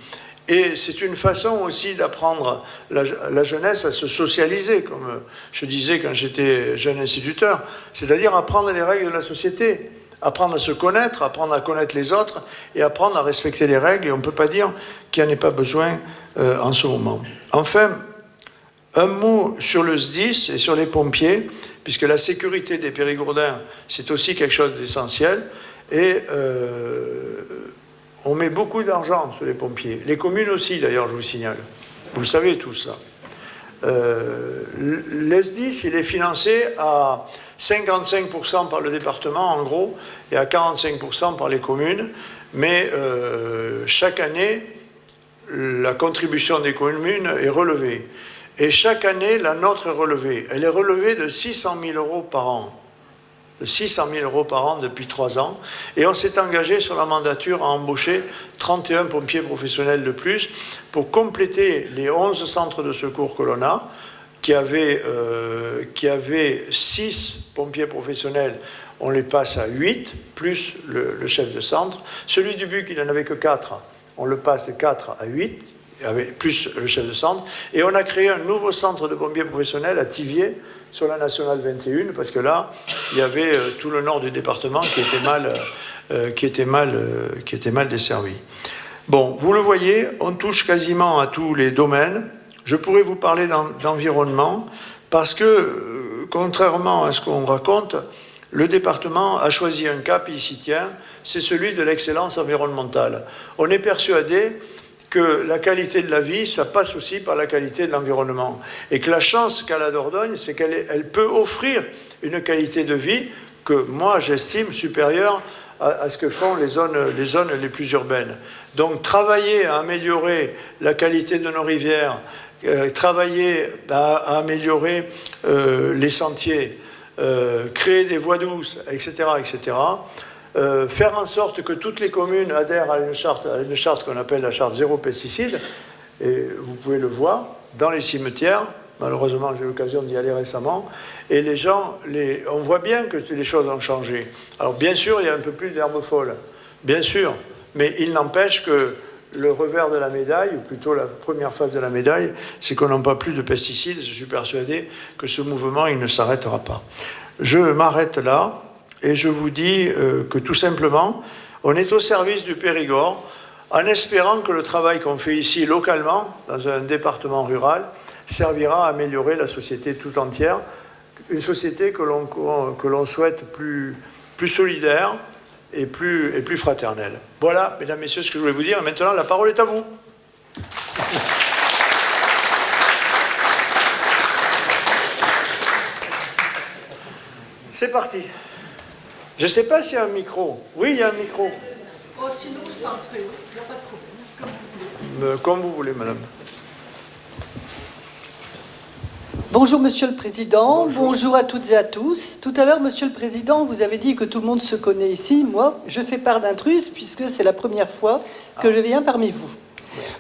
Speaker 2: Et c'est une façon aussi d'apprendre la jeunesse à se socialiser, comme je disais quand j'étais jeune instituteur, c'est-à-dire apprendre les règles de la société, apprendre à se connaître, apprendre à connaître les autres et apprendre à respecter les règles, et on ne peut pas dire qu'il n'y en ait pas besoin en ce moment. Enfin, un mot sur le SDIS et sur les pompiers, puisque la sécurité des Périgourdins, c'est aussi quelque chose d'essentiel, et on met beaucoup d'argent sur les pompiers. Les communes aussi, d'ailleurs, je vous signale. Vous le savez tout ça. L'ESDIS, il est financé à 55% par le département, en gros, et à 45% par les communes. Mais chaque année, la contribution des communes est relevée. Et chaque année, la nôtre est relevée. Elle est relevée de 600 000 euros par an. De 600 000 euros par an depuis 3 ans. Et on s'est engagé sur la mandature à embaucher 31 pompiers professionnels de plus pour compléter les 11 centres de secours que l'on a, qui avaient 6 pompiers professionnels. On les passe à 8, plus le chef de centre. Celui du BUC, il n'en avait que 4. On le passe de 4 à 8, plus le chef de centre. Et on a créé un nouveau centre de pompiers professionnels à Thiviers, sur la nationale 21, parce que là, il y avait tout le nord du département qui était mal desservi. Bon, vous le voyez, on touche quasiment à tous les domaines. Je pourrais vous parler d'environnement, parce que, contrairement à ce qu'on raconte, le département a choisi un cap, il s'y tient, c'est celui de l'excellence environnementale. On est persuadé que la qualité de la vie, ça passe aussi par la qualité de l'environnement. Et que la chance qu'a la Dordogne, c'est qu'elle peut offrir une qualité de vie que moi, j'estime supérieure à ce que font les zones les plus urbaines. Donc, travailler à améliorer la qualité de nos rivières, travailler à améliorer les sentiers, créer des voies douces, etc., etc., faire en sorte que toutes les communes adhèrent à une charte qu'on appelle la charte zéro pesticide, et vous pouvez le voir dans les cimetières. Malheureusement, j'ai eu l'occasion d'y aller récemment, et les gens, on voit bien que les choses ont changé. Alors bien sûr, il y a un peu plus d'herbes folles, bien sûr, mais il n'empêche que le revers de la médaille, ou plutôt la première phase de la médaille, c'est qu'on n'a pas plus de pesticides. Je suis persuadé que ce mouvement, il ne s'arrêtera pas. Je m'arrête là. Et je vous dis que tout simplement, on est au service du Périgord, en espérant que le travail qu'on fait ici localement, dans un département rural, servira à améliorer la société tout entière, une société que l'on souhaite plus solidaire et plus fraternelle. Voilà, mesdames, messieurs, ce que je voulais vous dire. Maintenant, la parole est à vous. C'est parti. Je ne sais pas s'il y a un micro. Oui, il y a un micro.
Speaker 3: Oh, sinon, je parle très haut. Il n'y a pas de problème.
Speaker 2: Comme vous voulez, madame.
Speaker 3: Bonjour, Monsieur le Président. Bonjour à toutes et à tous. Tout à l'heure, Monsieur le Président, vous avez dit que tout le monde se connaît ici. Moi, je fais part d'intrus puisque c'est la première fois que je viens parmi vous.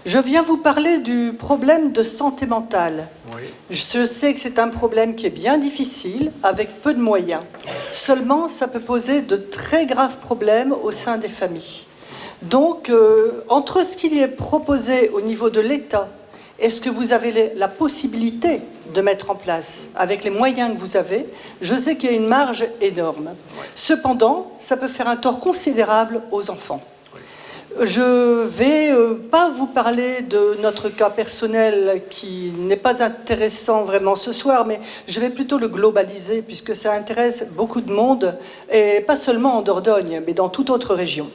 Speaker 3: Je viens vous parler du problème de santé mentale.
Speaker 2: Oui.
Speaker 3: Je sais que c'est un problème qui est bien difficile, avec peu de moyens. Seulement, ça peut poser de très graves problèmes au sein des familles. Donc, entre ce qu'il est proposé au niveau de l'État et ce que vous avez la possibilité de mettre en place avec les moyens que vous avez, je sais qu'il y a une marge énorme. Cependant, ça peut faire un tort considérable aux enfants. Je vais pas vous parler de notre cas personnel qui n'est pas intéressant vraiment ce soir, mais je vais plutôt le globaliser puisque ça intéresse beaucoup de monde, et pas seulement en Dordogne, mais dans toute autre région.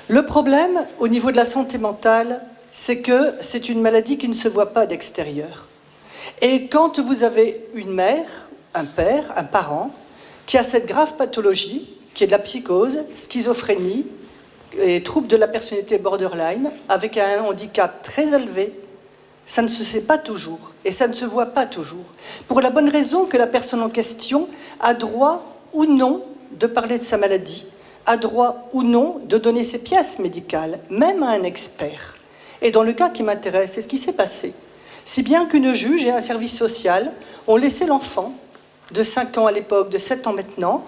Speaker 3: Le problème au niveau de la santé mentale, c'est que c'est une maladie qui ne se voit pas d'extérieur. Et quand vous avez une mère, un père, un parent, qui a cette grave pathologie, qui est de la psychose, schizophrénie et trouble de la personnalité borderline, avec un handicap très élevé, ça ne se sait pas toujours, et ça ne se voit pas toujours. Pour la bonne raison que la personne en question a droit ou non de parler de sa maladie, a droit ou non de donner ses pièces médicales, même à un expert. Et dans le cas qui m'intéresse, c'est ce qui s'est passé. Si bien qu'une juge et un service social ont laissé l'enfant, de 5 ans à l'époque, de 7 ans maintenant,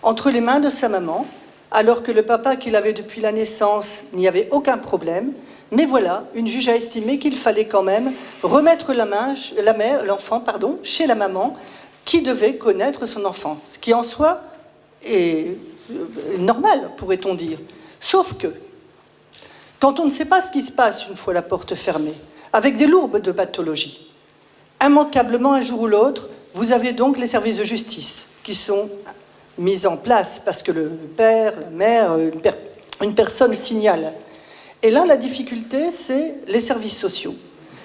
Speaker 3: entre les mains de sa maman, alors que le papa qui l'avait depuis la naissance n'y avait aucun problème. Mais voilà, une juge a estimé qu'il fallait quand même remettre l'enfant chez la maman qui devait connaître son enfant. Ce qui en soi est normal, pourrait-on dire. Sauf que, quand on ne sait pas ce qui se passe une fois la porte fermée, avec des lourbes de pathologie, immanquablement, un jour ou l'autre, vous avez donc les services de justice qui sont mis en place parce que le père, la mère, une personne signale. Et là, la difficulté, c'est les services sociaux.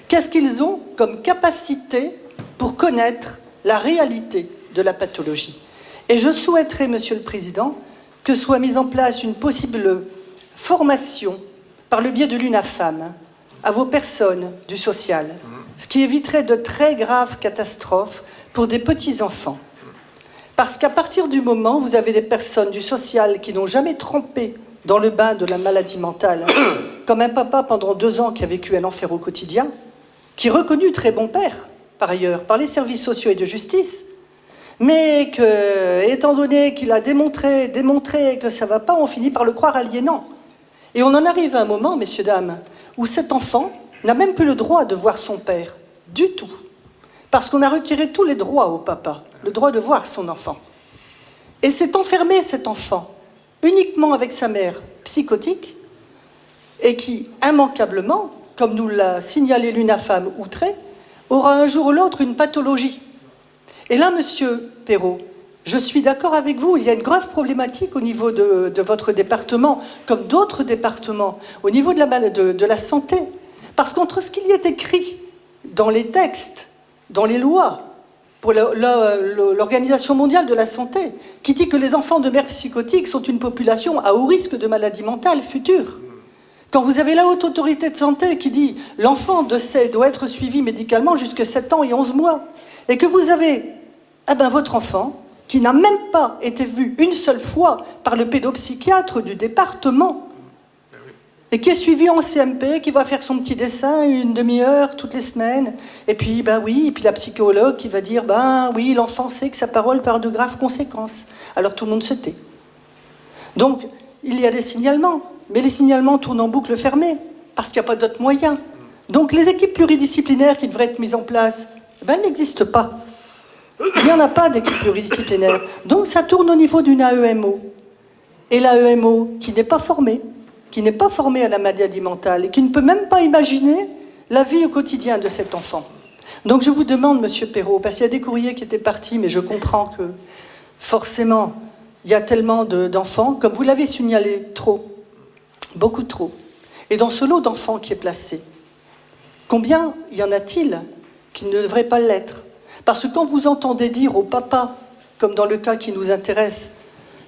Speaker 3: Qu'est-ce qu'ils ont comme capacité pour connaître la réalité de la pathologie? Et je souhaiterais, Monsieur le Président, que soit mise en place une possible formation par le biais de l'UNAFAM à vos personnes du social, ce qui éviterait de très graves catastrophes pour des petits-enfants. Parce qu'à partir du moment où vous avez des personnes du social qui n'ont jamais trempé dans le bain de la maladie mentale, comme un papa pendant 2 ans qui a vécu un enfer au quotidien, qui est reconnu très bon père, par ailleurs, par les services sociaux et de justice, mais que, étant donné qu'il a démontré que ça ne va pas, on finit par le croire aliénant. Et on en arrive à un moment, messieurs, dames, où cet enfant n'a même plus le droit de voir son père, du tout. Parce qu'on a retiré tous les droits au papa, le droit de voir son enfant. Et c'est enfermé, cet enfant, uniquement avec sa mère psychotique, et qui, immanquablement, comme nous l'a signalé l'UNAFAM outré, aura un jour ou l'autre une pathologie. Et là, monsieur Perrault, je suis d'accord avec vous, il y a une grave problématique au niveau de votre département, comme d'autres départements, au niveau de la santé. Parce qu'entre ce qu'il y est écrit dans les textes, dans les lois, pour l'Organisation mondiale de la santé, qui dit que les enfants de mères psychotiques sont une population à haut risque de maladie mentale future. Quand vous avez la Haute Autorité de Santé qui dit « l'enfant de C doit être suivi médicalement jusqu'à 7 ans et 11 mois », et que vous avez votre enfant qui n'a même pas été vu une seule fois par le pédopsychiatre du département, et qui est suivi en CMP, qui va faire son petit dessin une demi-heure toutes les semaines, et puis et puis la psychologue qui va dire oui, l'enfant sait que sa parole part de graves conséquences. Alors tout le monde se tait. Donc il y a des signalements, mais les signalements tournent en boucle fermée parce qu'il n'y a pas d'autres moyens. Donc les équipes pluridisciplinaires qui devraient être mises en place, n'existent pas. Il n'y en a pas d'équipe pluridisciplinaire. Donc ça tourne au niveau d'une AEMO. Et l'AEMO qui n'est pas formée à la maladie mentale et qui ne peut même pas imaginer la vie au quotidien de cet enfant. Donc je vous demande, monsieur Perrault, parce qu'il y a des courriers qui étaient partis, mais je comprends que forcément, il y a tellement d'enfants, comme vous l'avez signalé, trop, beaucoup trop. Et dans ce lot d'enfants qui est placé, combien y en a-t-il qui ne devraient pas l'être? Parce que quand vous entendez dire au papa, comme dans le cas qui nous intéresse,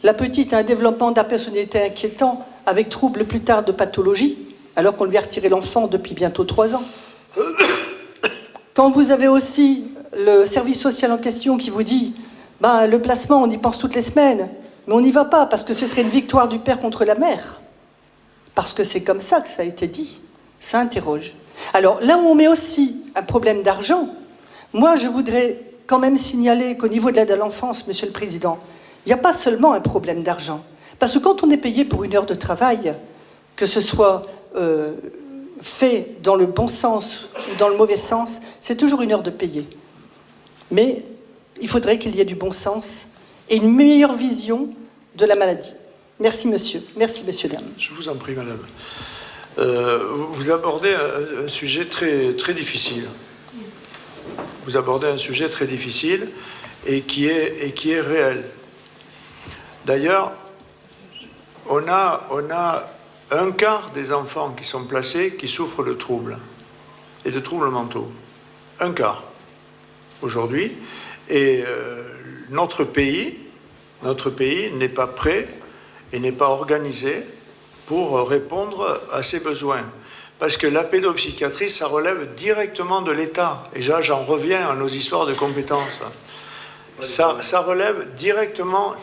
Speaker 3: la petite a un développement de la personnalité inquiétant, avec troubles plus tard de pathologie, alors qu'on lui a retiré l'enfant depuis bientôt 3 ans. Quand vous avez aussi le service social en question qui vous dit le placement, on y pense toutes les semaines, mais on n'y va pas parce que ce serait une victoire du père contre la mère. Parce que c'est comme ça que ça a été dit. Ça interroge. Alors là où on met aussi un problème d'argent, moi je voudrais quand même signaler qu'au niveau de l'aide à l'enfance, monsieur le Président, il n'y a pas seulement un problème d'argent. Parce que quand on est payé pour une heure de travail, que ce soit fait dans le bon sens ou dans le mauvais sens, c'est toujours une heure de payer. Mais il faudrait qu'il y ait du bon sens et une meilleure vision de la maladie. Merci, monsieur. Merci, messieurs, dames.
Speaker 2: Je vous en prie, madame. Vous abordez un sujet très, très difficile. Vous abordez un sujet très difficile et qui est réel. D'ailleurs, on a un quart des enfants qui sont placés qui souffrent de troubles et de troubles mentaux. Un quart aujourd'hui. Et notre pays n'est pas prêt et n'est pas organisé pour répondre à ces besoins. Parce que la pédopsychiatrie, ça relève directement de l'État. Et là, j'en reviens à nos histoires de compétences. Ça relève directement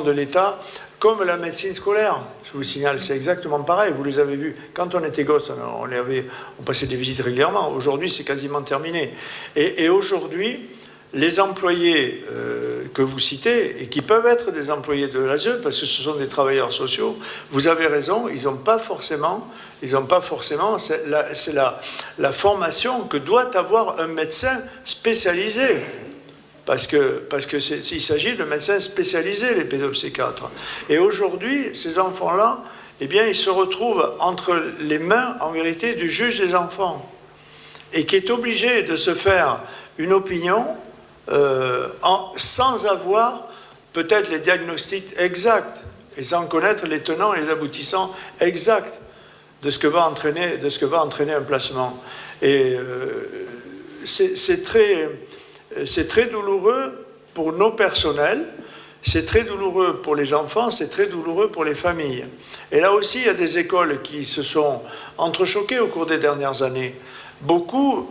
Speaker 2: de l'État, comme la médecine scolaire. Je vous signale, c'est exactement pareil. Vous les avez vus. Quand on était gosse, on passait des visites régulièrement. Aujourd'hui, c'est quasiment terminé. Et aujourd'hui, les employés que vous citez, et qui peuvent être des employés de l'ASE, parce que ce sont des travailleurs sociaux, vous avez raison, ils n'ont pas forcément, c'est la formation que doit avoir un médecin spécialisé. Parce qu'il s'agit de médecins spécialisés, les pédopsychiatres. Et aujourd'hui, ces enfants-là, eh bien, ils se retrouvent entre les mains, en vérité, du juge des enfants, et qui est obligé de se faire une opinion sans avoir peut-être les diagnostics exacts et sans connaître les tenants et les aboutissants exacts de ce que va entraîner un placement. Et c'est très douloureux pour nos personnels, c'est très douloureux pour les enfants, c'est très douloureux pour les familles. Et là aussi, il y a des écoles qui se sont entrechoquées au cours des dernières années. Beaucoup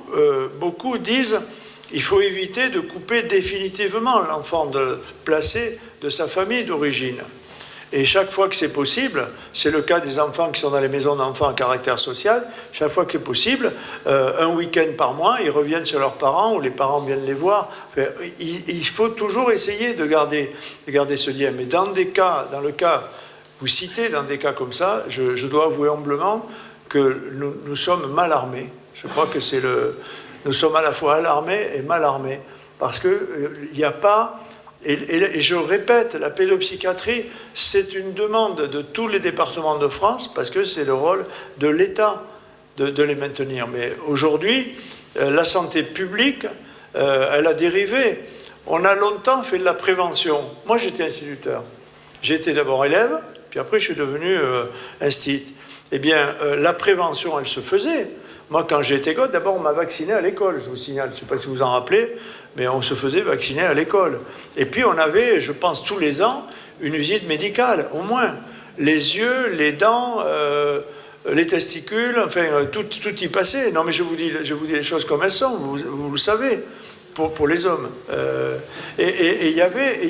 Speaker 2: disent qu'il faut éviter de couper définitivement l'enfant placé de sa famille d'origine. Et chaque fois que c'est possible, c'est le cas des enfants qui sont dans les maisons d'enfants à caractère social, chaque fois que c'est possible, un week-end par mois, ils reviennent chez leurs parents ou les parents viennent les voir. Enfin, il faut toujours essayer de garder ce lien. Mais dans le cas, vous citez dans des cas comme ça, je dois avouer humblement que nous sommes mal armés. Je crois que nous sommes à la fois alarmés et mal armés. Parce qu'il n'y a pas... Et je répète, la pédopsychiatrie, c'est une demande de tous les départements de France, parce que c'est le rôle de l'État de les maintenir. Mais aujourd'hui, la santé publique, elle a dérivé. On a longtemps fait de la prévention. Moi, j'étais instituteur. J'étais d'abord élève, puis après, je suis devenu instit. Eh bien, la prévention, elle se faisait. Moi, quand j'étais gosse, d'abord, on m'a vacciné à l'école, je vous signale. Je ne sais pas si vous en rappelez, mais on se faisait vacciner à l'école. Et puis, on avait, je pense, tous les ans, une visite médicale, au moins. Les yeux, les dents, les testicules, enfin, tout y passait. Non, mais je vous dis les choses comme elles sont, vous le savez, pour les hommes. Et il y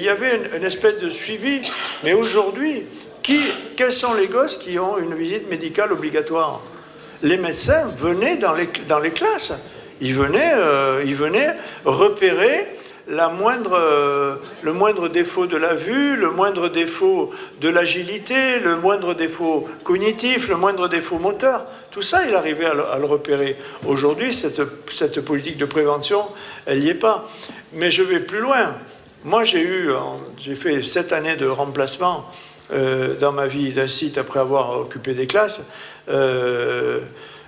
Speaker 2: avait une espèce de suivi. Mais aujourd'hui, quels sont les gosses qui ont une visite médicale obligatoire ? Les médecins venaient dans les classes. Ils venaient repérer le moindre défaut de la vue, le moindre défaut de l'agilité, le moindre défaut cognitif, le moindre défaut moteur. Tout ça, il arrivait à le repérer. Aujourd'hui, cette politique de prévention, elle n'y est pas. Mais je vais plus loin. Moi, j'ai fait 7 années de remplacement dans ma vie d'un site après avoir occupé des classes.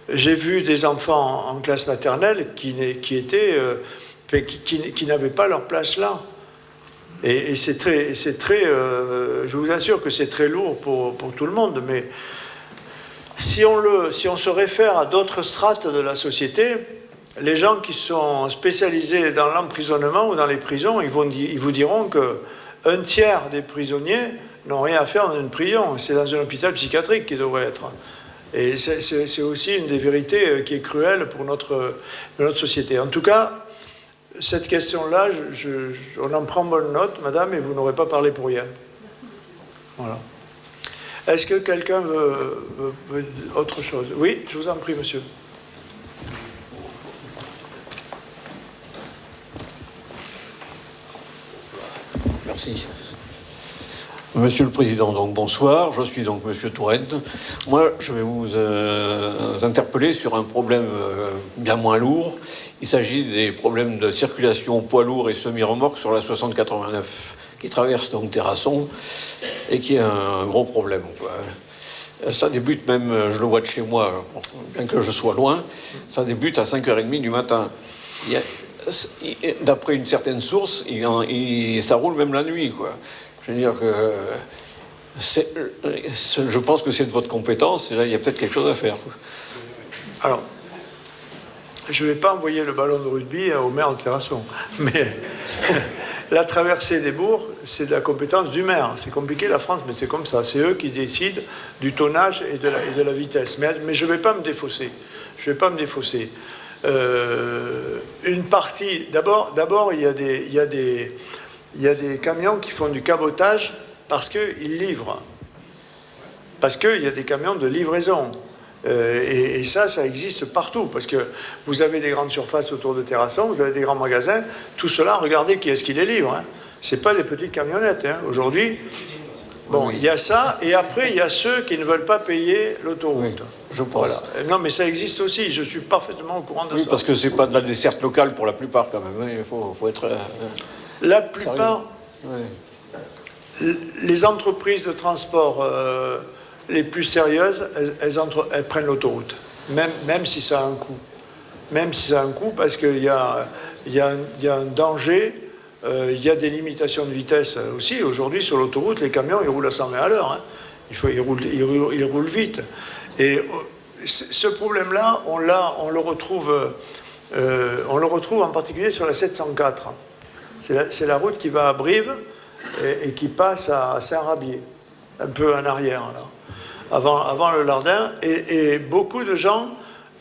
Speaker 2: J'ai vu des enfants en classe maternelle qui n'avaient pas leur place là. Et c'est très, je vous assure que c'est très lourd pour tout le monde. Mais si on se réfère à d'autres strates de la société, les gens qui sont spécialisés dans l'emprisonnement ou dans les prisons, ils vous diront qu'un tiers des prisonniers n'ont rien à faire dans une prison. C'est dans un hôpital psychiatrique qu'ils devraient être. Et c'est aussi une des vérités qui est cruelle pour notre société. En tout cas, cette question-là, on en prend bonne note, madame, et vous n'aurez pas parlé pour rien. Voilà. Est-ce que quelqu'un veut autre chose ? Oui, je vous en prie, monsieur.
Speaker 4: Merci. Monsieur le Président, donc bonsoir, je suis donc Monsieur Touraine. Moi, je vais vous interpeller sur un problème bien moins lourd. Il s'agit des problèmes de circulation poids lourds et semi-remorques sur la 6089, qui traverse donc Terrasson et qui est un gros problème, quoi. Ça débute même, je le vois de chez moi, bien que je sois loin, ça débute à 5h30 du matin. D'après une certaine source, ça roule même la nuit, quoi. Je veux dire que Je pense que c'est de votre compétence, et là, il y a peut-être quelque chose à faire.
Speaker 2: Alors, je ne vais pas envoyer le ballon de rugby au maire de Terrasson, mais la traversée des bourgs, c'est de la compétence du maire. C'est compliqué la France, mais c'est comme ça. C'est eux qui décident du tonnage et de la vitesse. Mais je ne vais pas me défausser. Je ne vais pas me défausser. Une partie, d'abord, il y a des camions qui font du cabotage parce qu'ils livrent. Parce qu'il y a des camions de livraison. Et ça existe partout, parce que vous avez des grandes surfaces autour de Terrasson, vous avez des grands magasins, tout cela, regardez qui est-ce qui les livre. Hein. Ce n'est pas des petites camionnettes. Hein. Aujourd'hui, bon, il y a ça, et après, il y a ceux qui ne veulent pas payer l'autoroute.
Speaker 4: Oui, je pense.
Speaker 2: Voilà. Non, mais ça existe aussi, je suis parfaitement au courant de ça.
Speaker 4: Oui, parce que ce n'est pas de la desserte locale pour la plupart, quand même. Hein. Il faut être...
Speaker 2: la plupart, les entreprises de transport... les plus sérieuses, elles prennent l'autoroute, même si ça a un coût. Même si ça a un coût, parce qu'il y a un danger, il y a des limitations de vitesse aussi. Aujourd'hui, sur l'autoroute, les camions, ils roulent à 120 à l'heure. Hein. Ils roulent vite. Et ce problème-là, on le retrouve en particulier sur la 704. C'est la route qui va à Brive et qui passe à Saint-Rabier, un peu en arrière, là. Avant le Lardin, et beaucoup de gens,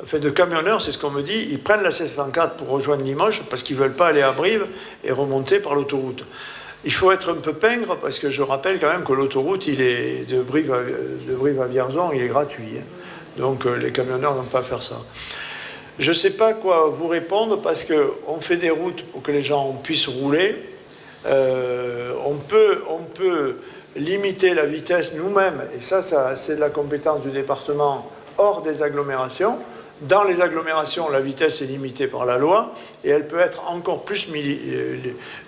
Speaker 2: enfin de camionneurs, c'est ce qu'on me dit, ils prennent la 704 pour rejoindre Limoges parce qu'ils ne veulent pas aller à Brive et remonter par l'autoroute. Il faut être un peu pingre, parce que je rappelle quand même que l'autoroute, il est de Brive à Vierzon, il est gratuit. Hein. Donc les camionneurs n'ont pas à faire ça. Je ne sais pas quoi vous répondre, parce qu'on fait des routes pour que les gens puissent rouler. On peut limiter la vitesse nous-mêmes, et ça c'est de la compétence du département, hors des agglomérations. Dans les agglomérations, la vitesse est limitée par la loi, et elle peut être encore plus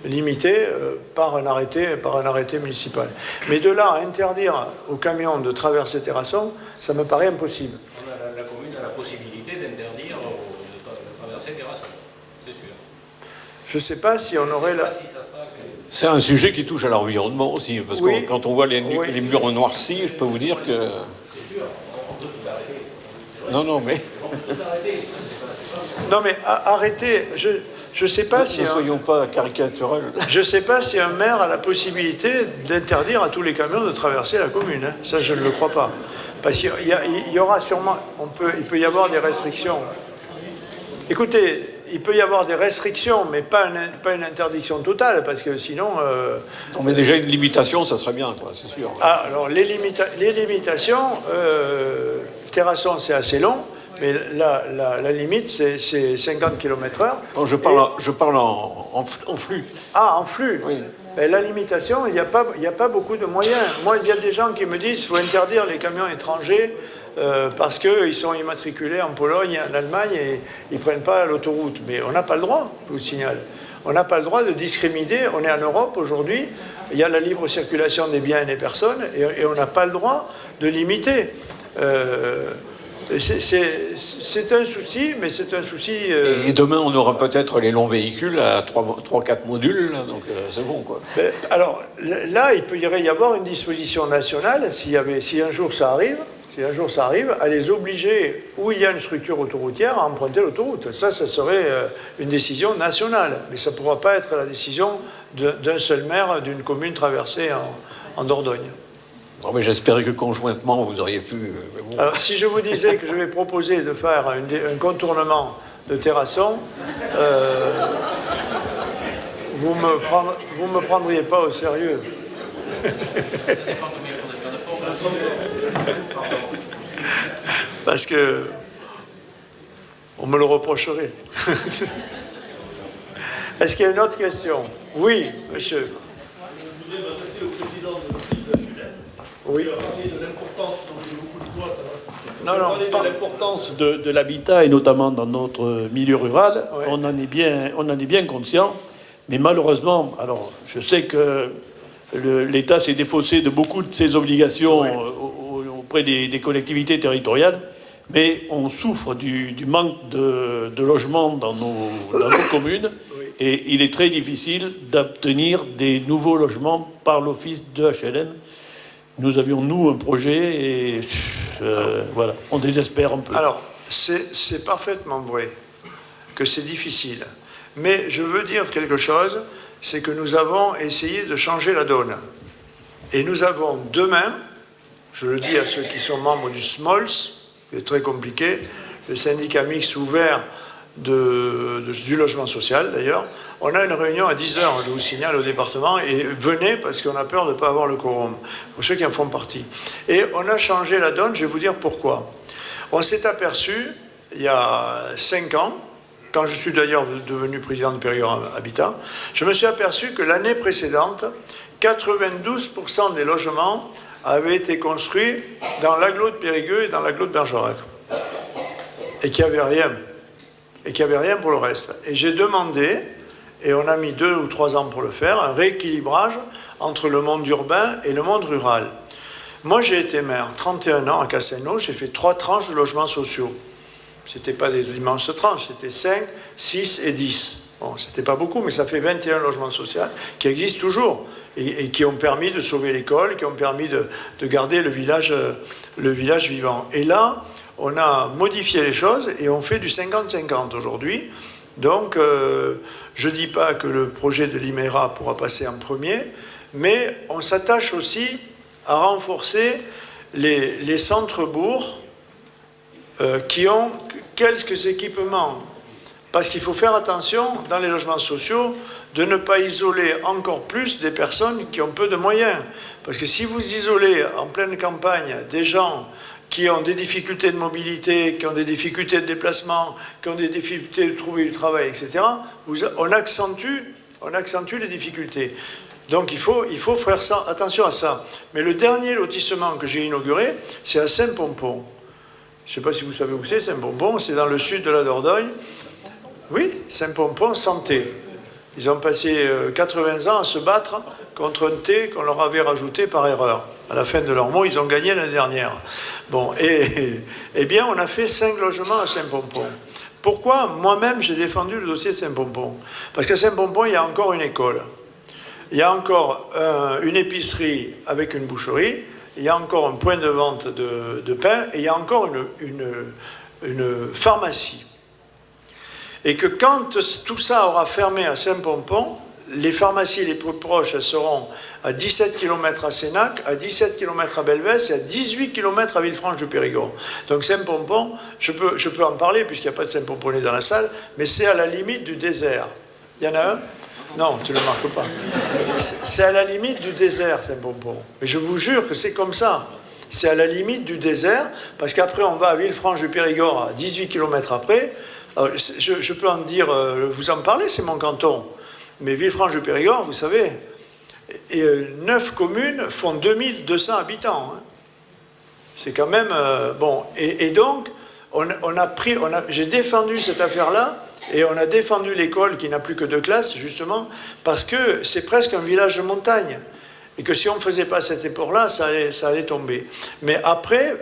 Speaker 2: limitée par un arrêté municipal. Mais de là à interdire aux camions de traverser Terrasson, ça me paraît impossible.
Speaker 1: La commune a la possibilité d'interdire de traverser Terrasson, c'est sûr.
Speaker 2: Je ne sais pas si on aurait la...
Speaker 4: C'est un sujet qui touche à l'environnement aussi, parce que quand on voit les murs noircis, je peux vous dire que... Non, mais...
Speaker 2: Non, mais arrêtez, je sais pas si...
Speaker 4: Ne soyons pas caricaturels.
Speaker 2: Je ne sais pas si un maire a la possibilité d'interdire à tous les camions de traverser la commune. Hein. Ça, je ne le crois pas. Parce qu'il y aura sûrement... il peut y avoir des restrictions. Écoutez, il peut y avoir des restrictions, mais pas une interdiction totale, parce que sinon...
Speaker 4: On met déjà une limitation, ça serait bien, quoi, c'est sûr.
Speaker 2: Ah, alors, les limitations, Terrasson, c'est assez long, mais la limite, c'est 50 km/h.
Speaker 4: Non, je parle en flux.
Speaker 2: Ah, en flux.
Speaker 4: Oui.
Speaker 2: Mais la limitation, il n'y a pas beaucoup de moyens. Moi, il y a des gens qui me disent qu'il faut interdire les camions étrangers parce qu'ils sont immatriculés en Pologne, en Allemagne, et ils ne prennent pas l'autoroute. Mais on n'a pas le droit, je vous signale. On n'a pas le droit de discriminer. On est en Europe aujourd'hui, il y a la libre circulation des biens et des personnes, et on n'a pas le droit de limiter. C'est un souci, mais c'est un souci...
Speaker 4: Et demain, on aura peut-être les longs véhicules à 3-4 modules, là, donc c'est bon, quoi.
Speaker 2: Alors, là, il pourrait y avoir une disposition nationale, si un jour ça arrive, à les obliger, où il y a une structure autoroutière, à emprunter l'autoroute. Ça serait une décision nationale, mais ça ne pourra pas être la décision d'un seul maire d'une commune traversée en Dordogne.
Speaker 4: Non, mais j'espérais que conjointement, vous auriez pu... Bon.
Speaker 2: Alors, si je vous disais que je vais proposer de faire un contournement de Terrasson, vous me prendriez pas au sérieux. Parce que on me le reprocherait. Est-ce qu'il y a une autre question? Oui, monsieur.
Speaker 5: Je voudrais m'adresser au président de HLM.
Speaker 2: Oui.
Speaker 5: Il a parlé de l'importance, donc j'ai beaucoup de voix, ça va.
Speaker 2: Non,
Speaker 5: De l'importance de l'habitat, et notamment dans notre milieu rural.
Speaker 2: Ouais.
Speaker 5: On en est bien conscient. Mais malheureusement, alors je sais que l'État s'est défaussé de beaucoup de ses obligations auprès des collectivités territoriales, mais on souffre du manque de logements dans nos communes, et il est très difficile d'obtenir des nouveaux logements par l'office de HLM. nous avions, nous, un projet et voilà, on désespère un peu.
Speaker 2: Alors, c'est parfaitement vrai que c'est difficile. Mais je veux dire quelque chose, c'est que nous avons essayé de changer la donne. Et nous avons demain, je le dis à ceux qui sont membres du SMOLS, qui est très compliqué, le syndicat mixte ouvert du logement social d'ailleurs, on a une réunion à 10h, je vous signale, au département, et venez parce qu'on a peur de ne pas avoir le quorum, pour ceux qui en font partie. Et on a changé la donne, je vais vous dire pourquoi. On s'est aperçu, il y a 5 ans, quand je suis d'ailleurs devenu président de Périgord Habitat, je me suis aperçu que l'année précédente, 92% des logements avaient été construits dans l'agglo de Périgueux et dans l'agglo de Bergerac. Et qu'il n'y avait rien. Et qu'il n'y avait rien pour le reste. Et j'ai demandé, et on a mis 2 ou 3 ans pour le faire, un rééquilibrage entre le monde urbain et le monde rural. Moi, j'ai été maire 31 ans à Castelnau, j'ai fait 3 tranches de logements sociaux. Ce n'était pas des immenses tranches, c'était 5, 6 et 10. Bon, c'était pas beaucoup, mais ça fait 21 logements sociaux qui existent toujours et qui ont permis de sauver l'école, qui ont permis de garder le village vivant. Et là, on a modifié les choses et on fait du 50-50 aujourd'hui. Donc, je ne dis pas que le projet de l'IMERA pourra passer en premier, mais on s'attache aussi à renforcer les centres-bourgs qui ont quelques équipements. Parce qu'il faut faire attention, dans les logements sociaux, de ne pas isoler encore plus des personnes qui ont peu de moyens. Parce que si vous isolez en pleine campagne des gens qui ont des difficultés de mobilité, qui ont des difficultés de déplacement, qui ont des difficultés de trouver du travail, etc., on accentue les difficultés. Donc il faut faire attention à ça. Mais le dernier lotissement que j'ai inauguré, c'est à Saint-Pompon. Je ne sais pas si vous savez où c'est, Saint-Pompon, c'est dans le sud de la Dordogne. Oui, Saint-Pompon, santé. Ils ont passé 80 ans à se battre contre un T qu'on leur avait rajouté par erreur. À la fin de leur mot, ils ont gagné l'année dernière. Bon, et bien, on a fait 5 logements à Saint-Pompon. Pourquoi moi-même j'ai défendu le dossier Saint-Pompon? Parce qu'à Saint-Pompon, il y a encore une école. Il y a encore une épicerie avec une boucherie. Il y a encore un point de vente de pain. Et il y a encore une pharmacie. Et que quand tout ça aura fermé à Saint-Pompon, les pharmacies les plus proches, elles seront à 17 km à Sénac, à 17 km à Belvès et à 18 km à Villefranche-du-Périgord. Donc Saint-Pompon, je peux en parler puisqu'il n'y a pas de Saint-Pomponais dans la salle, mais c'est à la limite du désert. Il y en a un? Non, tu ne le marques pas. C'est à la limite du désert, Saint-Pompon. Mais je vous jure que c'est comme ça. C'est à la limite du désert, parce qu'après on va à Villefranche-du-Périgord à 18 km après. Je peux en dire, vous en parlez, c'est mon canton. Mais Villefranche-du-Périgord, vous savez, 9 communes font 2200 habitants. Hein. C'est quand même... bon, et donc, j'ai défendu cette affaire-là, et on a défendu l'école qui n'a plus que 2 classes, justement, parce que c'est presque un village de montagne. Et que si on ne faisait pas cet effort-là, ça allait tomber. Mais après,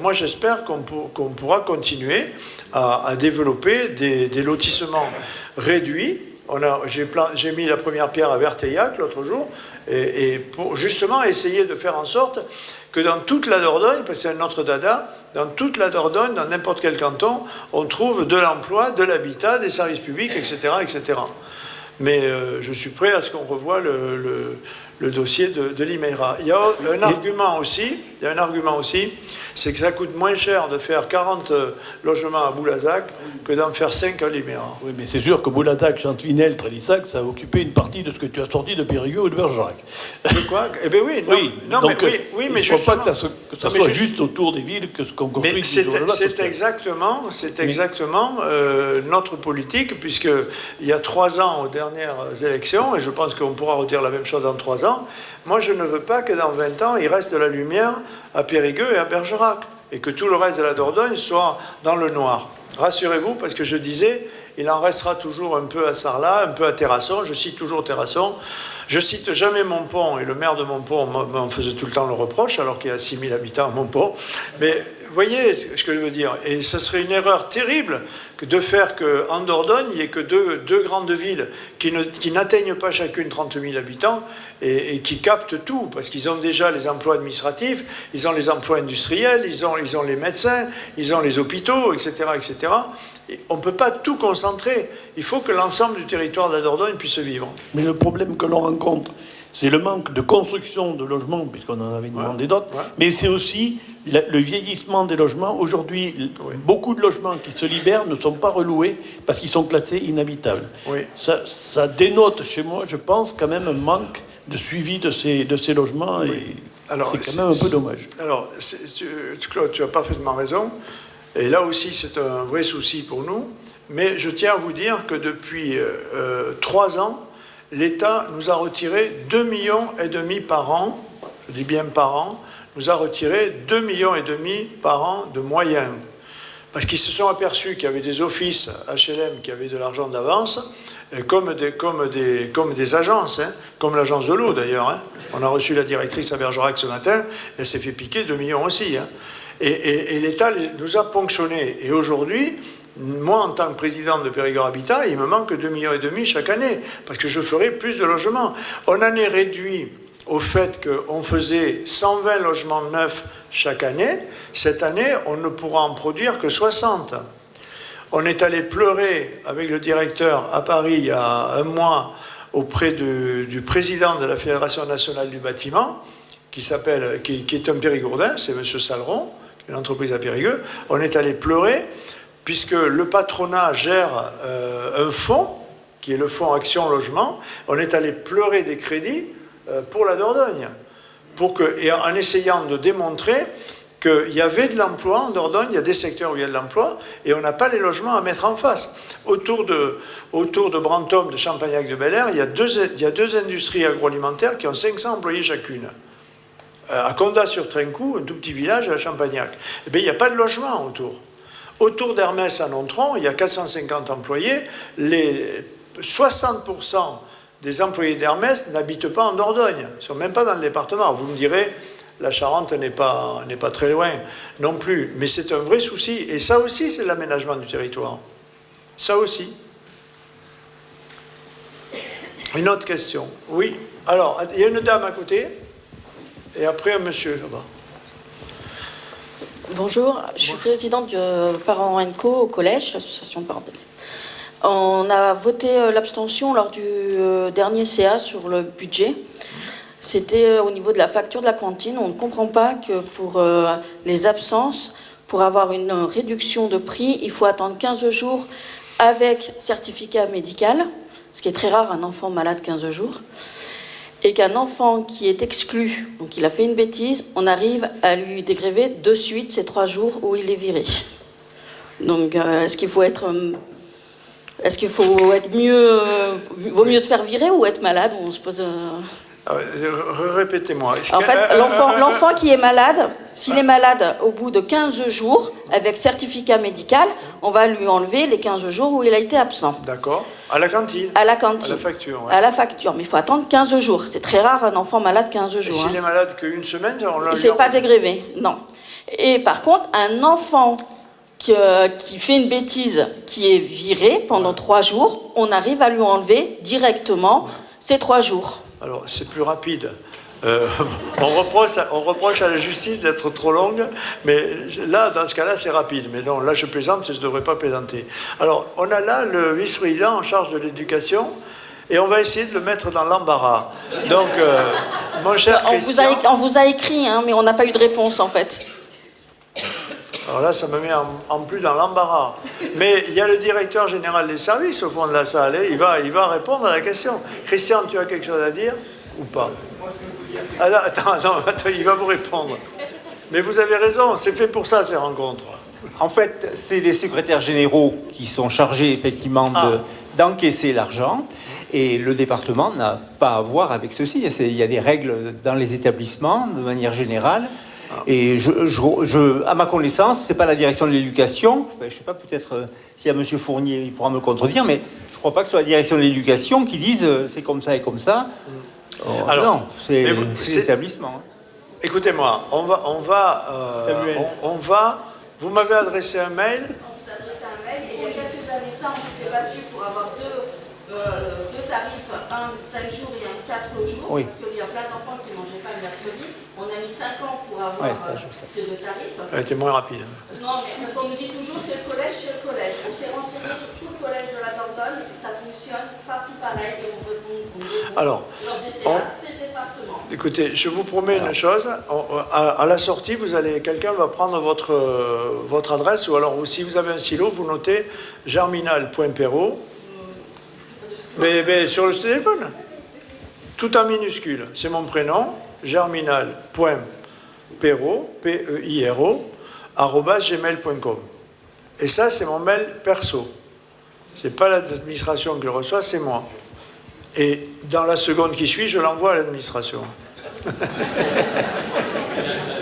Speaker 2: moi j'espère qu'on pourra continuer à développer des lotissements réduits. J'ai mis la première pierre à Verteillac l'autre jour, et pour justement essayer de faire en sorte que dans toute la Dordogne, parce que c'est un autre dada, dans toute la Dordogne, dans n'importe quel canton, on trouve de l'emploi, de l'habitat, des services publics, etc. etc. Mais je suis prêt à ce qu'on revoie le dossier de l'IMERA. Il y a un argument aussi, c'est que ça coûte moins cher de faire 40 logements à Boulazac que d'en faire 5 à l'IMERA.
Speaker 5: Oui, mais c'est sûr que Boulazac, Chantevinelle, Trélissac, ça a occupé une partie de ce que tu as sorti de Périgueux ou de Bergerac.
Speaker 2: De quoi? Eh bien oui, mais
Speaker 5: je ne pense pas que ça soit juste autour des villes que ce qu'on construit.
Speaker 2: Mais c'est exactement notre politique, puisqu'il y a 3 ans aux dernières élections, et je pense qu'on pourra redire la même chose dans 3 ans, moi je ne veux pas que dans 20 ans, il reste de la lumière à Périgueux et à Bergerac, et que tout le reste de la Dordogne soit dans le noir. Rassurez-vous, parce que je disais, il en restera toujours un peu à Sarlat, un peu à Terrasson, je cite toujours Terrasson, je cite jamais Montpont, et le maire de Montpont m'en faisait tout le temps le reproche, alors qu'il y a 6000 habitants à Montpont, mais vous voyez ce que je veux dire? Et ce serait une erreur terrible que de faire qu'en Dordogne, il n'y ait que deux grandes villes qui n'atteignent pas chacune 30 000 habitants et qui captent tout, parce qu'ils ont déjà les emplois administratifs, ils ont les emplois industriels, ils ont les médecins, ils ont les hôpitaux, etc. etc. Et on ne peut pas tout concentrer. Il faut que l'ensemble du territoire de la Dordogne puisse vivre.
Speaker 5: Mais le problème que l'on rencontre, c'est le manque de construction de logements, puisqu'on en avait demandé d'autres, mais c'est aussi le vieillissement des logements. Aujourd'hui, beaucoup de logements qui se libèrent ne sont pas reloués parce qu'ils sont classés inhabitables. Oui. Ça dénote chez moi, je pense, quand même un manque de suivi de ces logements. Oui. Et c'est quand même un peu dommage.
Speaker 2: Alors, Claude, tu as parfaitement raison. Et là aussi, c'est un vrai souci pour nous. Mais je tiens à vous dire que depuis 3 ans, l'État nous a retiré 2,5 millions par an, je dis bien par an, nous a retiré 2,5 millions par an de moyens. Parce qu'ils se sont aperçus qu'il y avait des offices HLM qui avaient de l'argent d'avance, comme des agences, hein, comme l'agence de l'eau d'ailleurs. Hein. On a reçu la directrice à Bergerac ce matin, elle s'est fait piquer 2 millions aussi. Hein. Et l'État nous a ponctionnés. Et aujourd'hui, moi, en tant que président de Périgord Habitat, il me manque 2,5 millions chaque année, parce que je ferai plus de logements. On en est réduit au fait qu'on faisait 120 logements neufs chaque année. Cette année, on ne pourra en produire que 60. On est allé pleurer avec le directeur à Paris il y a un mois auprès du président de la Fédération nationale du bâtiment, qui est un Périgourdin, c'est M. Saleron, qui est une entreprise à Périgueux. On est allé pleurer puisque le patronat gère un fonds, qui est le fonds Action Logement. On est allé pleurer des crédits pour la Dordogne, et en essayant de démontrer qu'il y avait de l'emploi en Dordogne, il y a des secteurs où il y a de l'emploi, et on n'a pas les logements à mettre en face. Autour de Brantôme, de Champagnac-de-Bel-Air, il y a deux industries agroalimentaires qui ont 500 employés chacune. À Condat-sur-Trincou, un tout petit village à Champagnac. Eh bien, il n'y a pas de logement autour. Autour d'Hermès à Nontron, il y a 450 employés. Les 60% des employés d'Hermès n'habitent pas en Dordogne. Ils ne sont même pas dans le département. Vous me direz, la Charente n'est pas très loin non plus. Mais c'est un vrai souci. Et ça aussi, c'est l'aménagement du territoire. Ça aussi. Une autre question. Oui. Alors, il y a une dame à côté. Et après, un monsieur là-bas.
Speaker 6: Bonjour, je suis présidente du Parents Co au collège, l'association de parents d'élèves. On a voté l'abstention lors du dernier CA sur le budget. C'était au niveau de la facture de la cantine. On ne comprend pas que pour les absences, pour avoir une réduction de prix, il faut attendre 15 jours avec certificat médical, ce qui est très rare, un enfant malade 15 jours. Et qu'un enfant qui est exclu, donc il a fait une bêtise, on arrive à lui dégréver de suite ces 3 jours où il est viré. Donc est-ce qu'il faut être mieux, vaut mieux se faire virer ou être malade? On se pose.
Speaker 2: Répétez-moi.
Speaker 6: En fait, l'enfant qui est malade, s'il est malade au bout de 15 jours, avec certificat médical, on va lui enlever les 15 jours où il a été absent.
Speaker 2: D'accord. À la cantine.
Speaker 6: À la cantine.
Speaker 2: À la facture. Ouais.
Speaker 6: À la facture. Mais il faut attendre 15 jours. C'est très rare un enfant malade 15 jours.
Speaker 2: Et s'il est malade qu'une semaine, on l'a.
Speaker 6: C'est pas dégrévé, non. Et par contre, un enfant qui fait une bêtise, qui est viré pendant 3 jours, on arrive à lui enlever directement ces 3 jours.
Speaker 2: Alors, c'est plus rapide. On reproche à la justice d'être trop longue, mais là, dans ce cas-là, c'est rapide. Mais non, là, je plaisante et je ne devrais pas plaisanter. Alors, on a là le vice-président en charge de l'éducation, et on va essayer de le mettre dans l'embarras. Donc, mon cher Christian...
Speaker 6: On vous a écrit, hein, mais on n'a pas eu de réponse, en fait.
Speaker 2: Alors là, ça me met en plus dans l'embarras. Mais il y a le directeur général des services au fond de la salle. Il va répondre à la question. Christian, tu as quelque chose à dire ou pas? Attends, il va vous répondre. Mais vous avez raison, c'est fait pour ça, ces rencontres.
Speaker 7: En fait, c'est les secrétaires généraux qui sont chargés effectivement d'encaisser l'argent. Et le département n'a pas à voir avec ceci. Il y a des règles dans les établissements, de manière générale. Et à ma connaissance, c'est pas la direction de l'éducation. Enfin, je sais pas, peut-être s'il y a M. Fournier, il pourra me contredire, mais je crois pas que ce soit la direction de l'éducation qui dise c'est comme ça et comme ça. Alors, non, c'est l'établissement.
Speaker 2: écoutez-moi, on va, vous m'avez adressé un mail.
Speaker 6: vous adressez un mail et il y a quelques années de ça, on s'était battu pour avoir deux tarifs, un 5 jours et un 4 jours,
Speaker 7: Oui.
Speaker 6: parce qu'il y a plein d'enfants qui ne mangeaient pas le mercredi. On a mis 5 ans pour avoir ces deux tarifs.
Speaker 2: Elle était moins rapide.
Speaker 6: Non, mais parce qu'on nous dit toujours c'est le collège, c'est le collège. On s'est renseigné sur tout le collège de la Dordogne, ça fonctionne partout pareil et on répond
Speaker 2: Alors,
Speaker 6: lors des CA, c'est le département.
Speaker 2: Écoutez, je vous promets une chose, à la sortie, quelqu'un va prendre votre adresse, ou alors si vous avez un stylo, vous notez germinal.perrault, mais sur le téléphone, tout en minuscule, c'est mon prénom, germinal.perrault, P-E-I-R-O, @gmail.com. Et ça, c'est mon mail perso. C'est pas l'administration qui le reçoit, c'est moi. Et dans la seconde qui suit, je l'envoie à l'administration.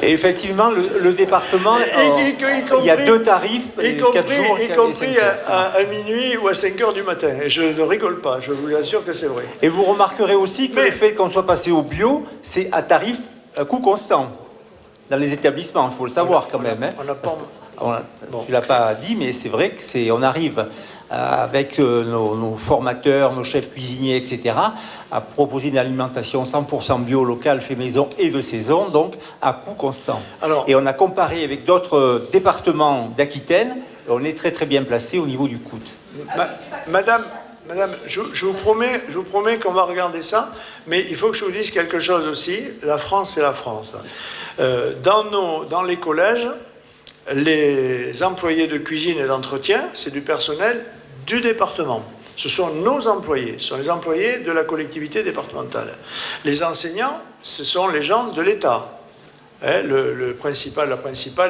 Speaker 7: Et effectivement, le département, il y a deux tarifs, 4 jours,
Speaker 2: y compris à minuit ou à 5 heures du matin. Et je ne rigole pas, je vous assure que c'est vrai.
Speaker 7: Et vous remarquerez aussi que le fait qu'on soit passé au bio, c'est à tarif, à coût constant dans les établissements, il faut le savoir quand même. Tu ne l'as pas dit, mais c'est vrai qu'on arrive avec nos formateurs, nos chefs cuisiniers, etc., à proposer une alimentation 100% bio, locale, fait maison et de saison, donc à coût constant. Et on a comparé avec d'autres départements d'Aquitaine, on est très très bien placé au niveau du coût.
Speaker 2: Madame, je vous promets qu'on va regarder ça, mais il faut que je vous dise quelque chose aussi. La France, c'est la France. Dans les collèges, les employés de cuisine et d'entretien, c'est du personnel du département. Ce sont nos employés, ce sont les employés de la collectivité départementale. Les enseignants, ce sont les gens de l'État. La principale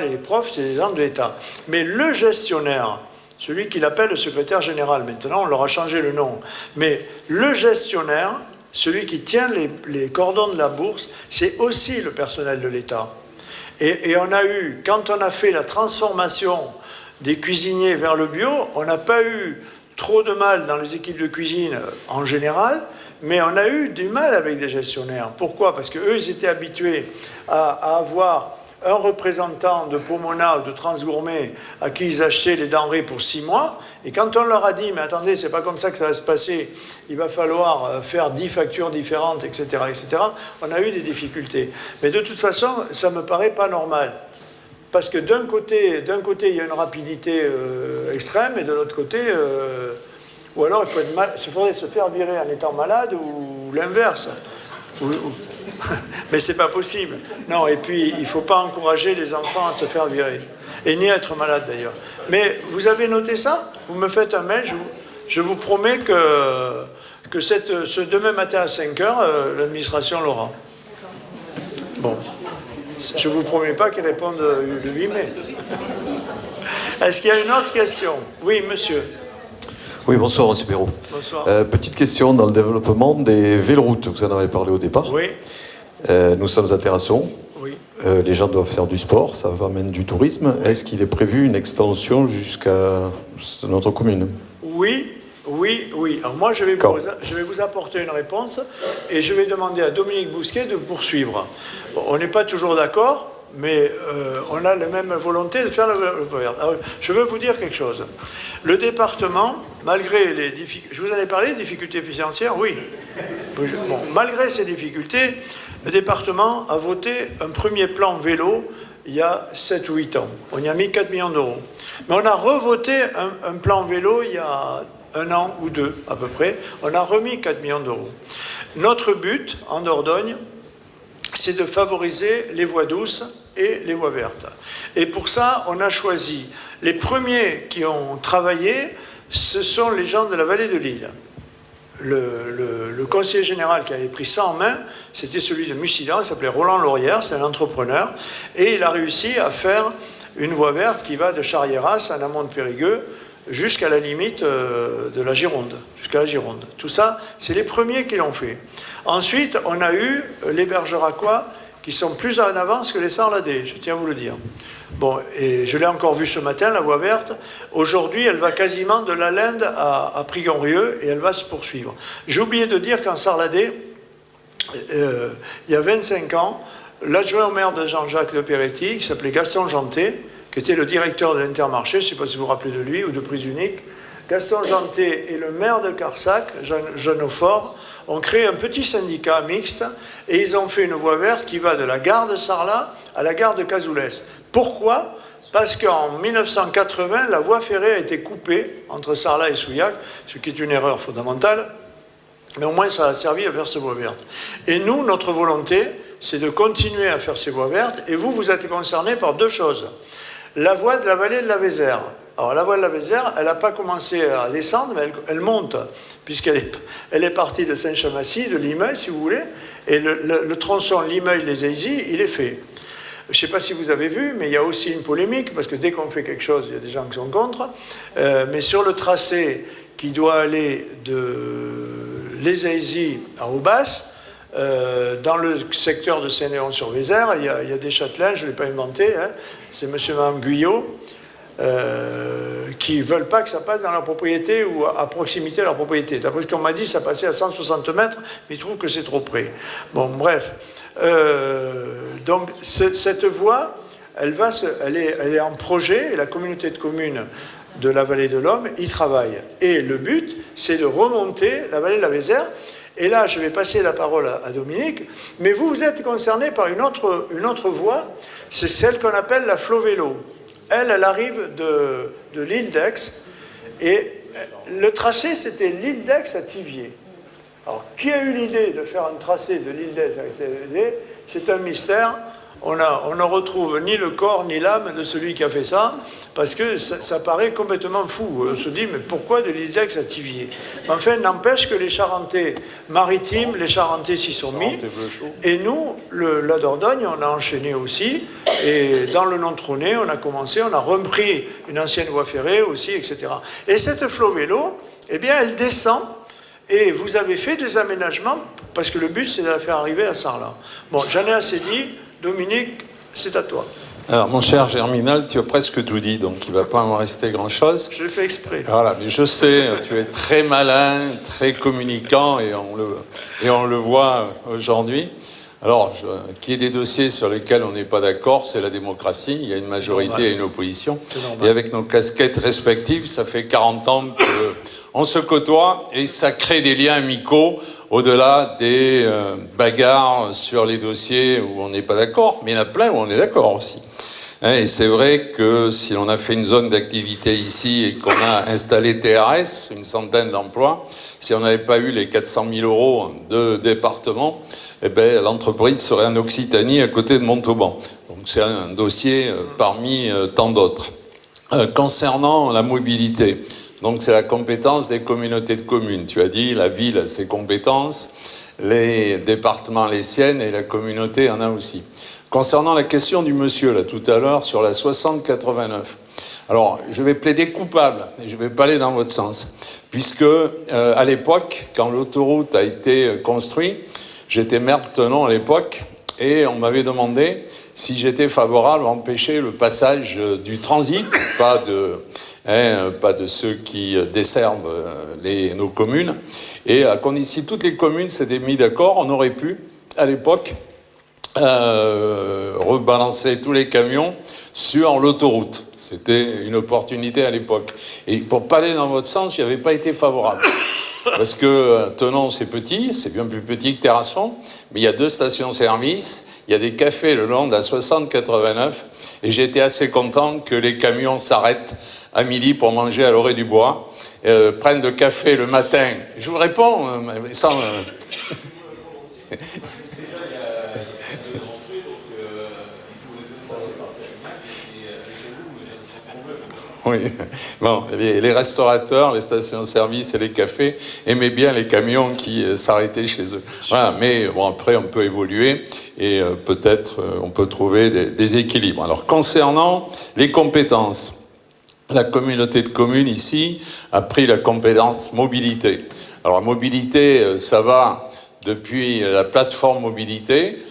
Speaker 2: et les profs, c'est les gens de l'État. Mais le gestionnaire, celui qu'il appelle le secrétaire général, maintenant on leur a changé le nom, mais le gestionnaire, celui qui tient les cordons de la bourse, c'est aussi le personnel de l'État. Et on a eu, quand on a fait la transformation des cuisiniers vers le bio, on n'a pas eu trop de mal dans les équipes de cuisine en général, mais on a eu du mal avec des gestionnaires. Pourquoi ? Parce qu'eux, ils étaient habitués à avoir un représentant de Pomona ou de Transgourmet à qui ils achetaient les denrées pour 6 mois. Et quand on leur a dit, mais attendez, c'est pas comme ça que ça va se passer, il va falloir faire 10 factures différentes, etc., etc., on a eu des difficultés. Mais de toute façon, ça me paraît pas normal. Parce que d'un côté, il y a une rapidité extrême, et de l'autre côté, ou alors il faudrait se faire virer en étant malade, ou l'inverse. Mais c'est pas possible. Non, et puis il ne faut pas encourager les enfants à se faire virer. Et ni à être malade d'ailleurs. Mais vous avez noté ça ? Vous me faites un mail, je vous promets que ce demain matin à 5 heures, l'administration l'aura. Bon. Je ne vous promets pas qu'ils répondent le 8 mai. Est-ce qu'il y a une autre question ? Oui, monsieur.
Speaker 8: Oui, bonsoir, M. Perrault.
Speaker 2: Bonsoir.
Speaker 8: Petite question dans le développement des véloroutes. Vous en avez parlé au départ.
Speaker 2: Oui.
Speaker 8: Nous sommes à Terrasson.
Speaker 2: Oui.
Speaker 8: Les gens doivent faire du sport, ça va amener du tourisme. Est-ce qu'il est prévu une extension jusqu'à notre commune ?
Speaker 2: Oui. Alors moi, je vais vous apporter une réponse et je vais demander à Dominique Bousquet de poursuivre. Bon, on n'est pas toujours d'accord, mais on a la même volonté de faire le vert. Alors, je veux vous dire quelque chose. Le département, malgré les difficultés... Je vous en ai parlé, des difficultés financières, oui. Bon, malgré ces difficultés, le département a voté un premier plan vélo il y a 7 ou 8 ans. On y a mis 4 millions d'euros. Mais on a revoté un plan vélo il y a 1 an ou 2 à peu près. On a remis 4 millions d'euros. Notre but, en Dordogne, c'est de favoriser les voies douces et les voies vertes. Et pour ça, on a choisi... Les premiers qui ont travaillé, ce sont les gens de la vallée de l'Île. Le conseiller général qui avait pris ça en main, c'était celui de Mussidan, il s'appelait Roland Laurière, c'est un entrepreneur, et il a réussi à faire une voie verte qui va de Charrieras, en amont de Périgueux, jusqu'à la limite de la Gironde, jusqu'à la Gironde. Tout ça, c'est les premiers qui l'ont fait. Ensuite, on a eu les Bergeracois qui sont plus en avance que les Sarladais, je tiens à vous le dire. Bon, et je l'ai encore vu ce matin, la voie verte. Aujourd'hui, elle va quasiment de la Linde à Prigonrieux et elle va se poursuivre. J'ai oublié de dire qu'en Sarladais, il y a 25 ans, l'adjoint au maire de Jean-Jacques de Peretti, qui s'appelait Gaston Janté, qui était le directeur de l'Intermarché, je ne sais pas si vous vous rappelez de lui, ou de Prise Unique. Gaston Janté et le maire de Carsac, Jean Aufort, ont créé un petit syndicat mixte et ils ont fait une voie verte qui va de la gare de Sarlat à la gare de Cazoulès. Pourquoi ? Parce qu'en 1980, la voie ferrée a été coupée entre Sarlat et Souillac, ce qui est une erreur fondamentale, mais au moins ça a servi à faire ces voies vertes. Et nous, notre volonté, c'est de continuer à faire ces voies vertes, et vous êtes concernés par deux choses. La voie de la vallée de la Vézère. Alors la voie de la Vézère, elle n'a pas commencé à descendre, mais elle monte, puisqu'elle est partie de Saint-Chamassis, de Limeuil, si vous voulez, et le tronçon Limeuil-les-Aisy, il est fait. Je ne sais pas si vous avez vu, mais il y a aussi une polémique, parce que dès qu'on fait quelque chose, il y a des gens qui sont contre, mais sur le tracé qui doit aller de les-Aisy à Aubas, dans le secteur de Saint-Léon-sur-Vézère, il y a des châtelains, je ne l'ai pas inventé, hein, c'est monsieur et madame Guyot, qui ne veulent pas que ça passe dans leur propriété ou à proximité de leur propriété. D'après ce qu'on m'a dit, ça passait à 160 mètres, mais ils trouvent que c'est trop près. Bon, bref. Donc, cette voie, elle est en projet, et la communauté de communes de la vallée de l'Homme y travaille. Et le but, c'est de remonter la vallée de la Vézère. Et là, je vais passer la parole à Dominique, mais vous êtes concerné par une autre voie, c'est celle qu'on appelle la Flo-Vélo. Elle arrive de l'île d'Aix, et le tracé, c'était l'île d'Aix à Thiviers. Alors, qui a eu l'idée de faire un tracé de l'île d'Aix à Thiviers? C'est un mystère. On ne retrouve ni le corps ni l'âme de celui qui a fait ça, parce que ça paraît complètement fou. On se dit, mais pourquoi de l'île d'Aix à Thiviers? Enfin, n'empêche que les Charentais maritimes, les Charentais s'y sont mis, et nous, la Dordogne, on a enchaîné aussi, et dans le non-trôné, on a repris une ancienne voie ferrée aussi, etc. Et cette Flo-Vélo, eh bien, elle descend, et vous avez fait des aménagements, parce que le but, c'est de la faire arriver à Sarlat. Bon, j'en ai assez dit. Dominique, c'est à toi.
Speaker 4: Alors, mon cher Germinal, tu as presque tout dit, donc il ne va pas en rester grand-chose.
Speaker 2: Je l'ai fait exprès.
Speaker 4: Voilà, mais je sais, tu es très malin, très communicant, et on le voit aujourd'hui. Alors, qu'il y ait des dossiers sur lesquels on n'est pas d'accord, c'est la démocratie. Il y a une majorité et une opposition. Et avec nos casquettes respectives, ça fait 40 ans qu'on se côtoie, et ça crée des liens amicaux au-delà des bagarres sur les dossiers où on n'est pas d'accord, mais il y en a plein où on est d'accord aussi. Et c'est vrai que si l'on a fait une zone d'activité ici et qu'on a installé TRS, une centaine d'emplois, si on n'avait pas eu les 400 000 euros de département, eh ben, l'entreprise serait en Occitanie à côté de Montauban. Donc c'est un dossier parmi tant d'autres. Concernant la mobilité, donc c'est la compétence des communautés de communes. Tu as dit, la ville a ses compétences, les départements les siennes, et la communauté en a aussi. Concernant la question du monsieur, là, tout à l'heure, sur la 60-89, alors, je vais plaider coupable, et je ne vais pas aller dans votre sens, puisque, à l'époque, quand l'autoroute a été construite, j'étais maire de Tenon à l'époque, et on m'avait demandé si j'étais favorable à empêcher le passage du transit, pas de ceux qui desservent nos communes. Et si toutes les communes s'étaient mis d'accord, on aurait pu, à l'époque, rebalancer tous les camions sur l'autoroute. C'était une opportunité à l'époque. Et pour pas aller dans votre sens, j'y avais pas été favorable. Parce que Tenon, c'est petit, c'est bien plus petit que Terrasson, mais il y a 2 stations-service. Il y a des cafés le long de la 60-89, et j'ai été assez content que les camions s'arrêtent à midi pour manger à l'orée du bois, prennent le café le matin. Je vous réponds, sans... Oui, bon, les restaurateurs, les stations-service et les cafés aimaient bien les camions qui s'arrêtaient chez eux. Voilà, mais bon, après, on peut évoluer et peut-être on peut trouver des équilibres. Alors, concernant les compétences, la communauté de communes ici a pris la compétence mobilité. Alors, mobilité, ça va depuis la plateforme mobilité.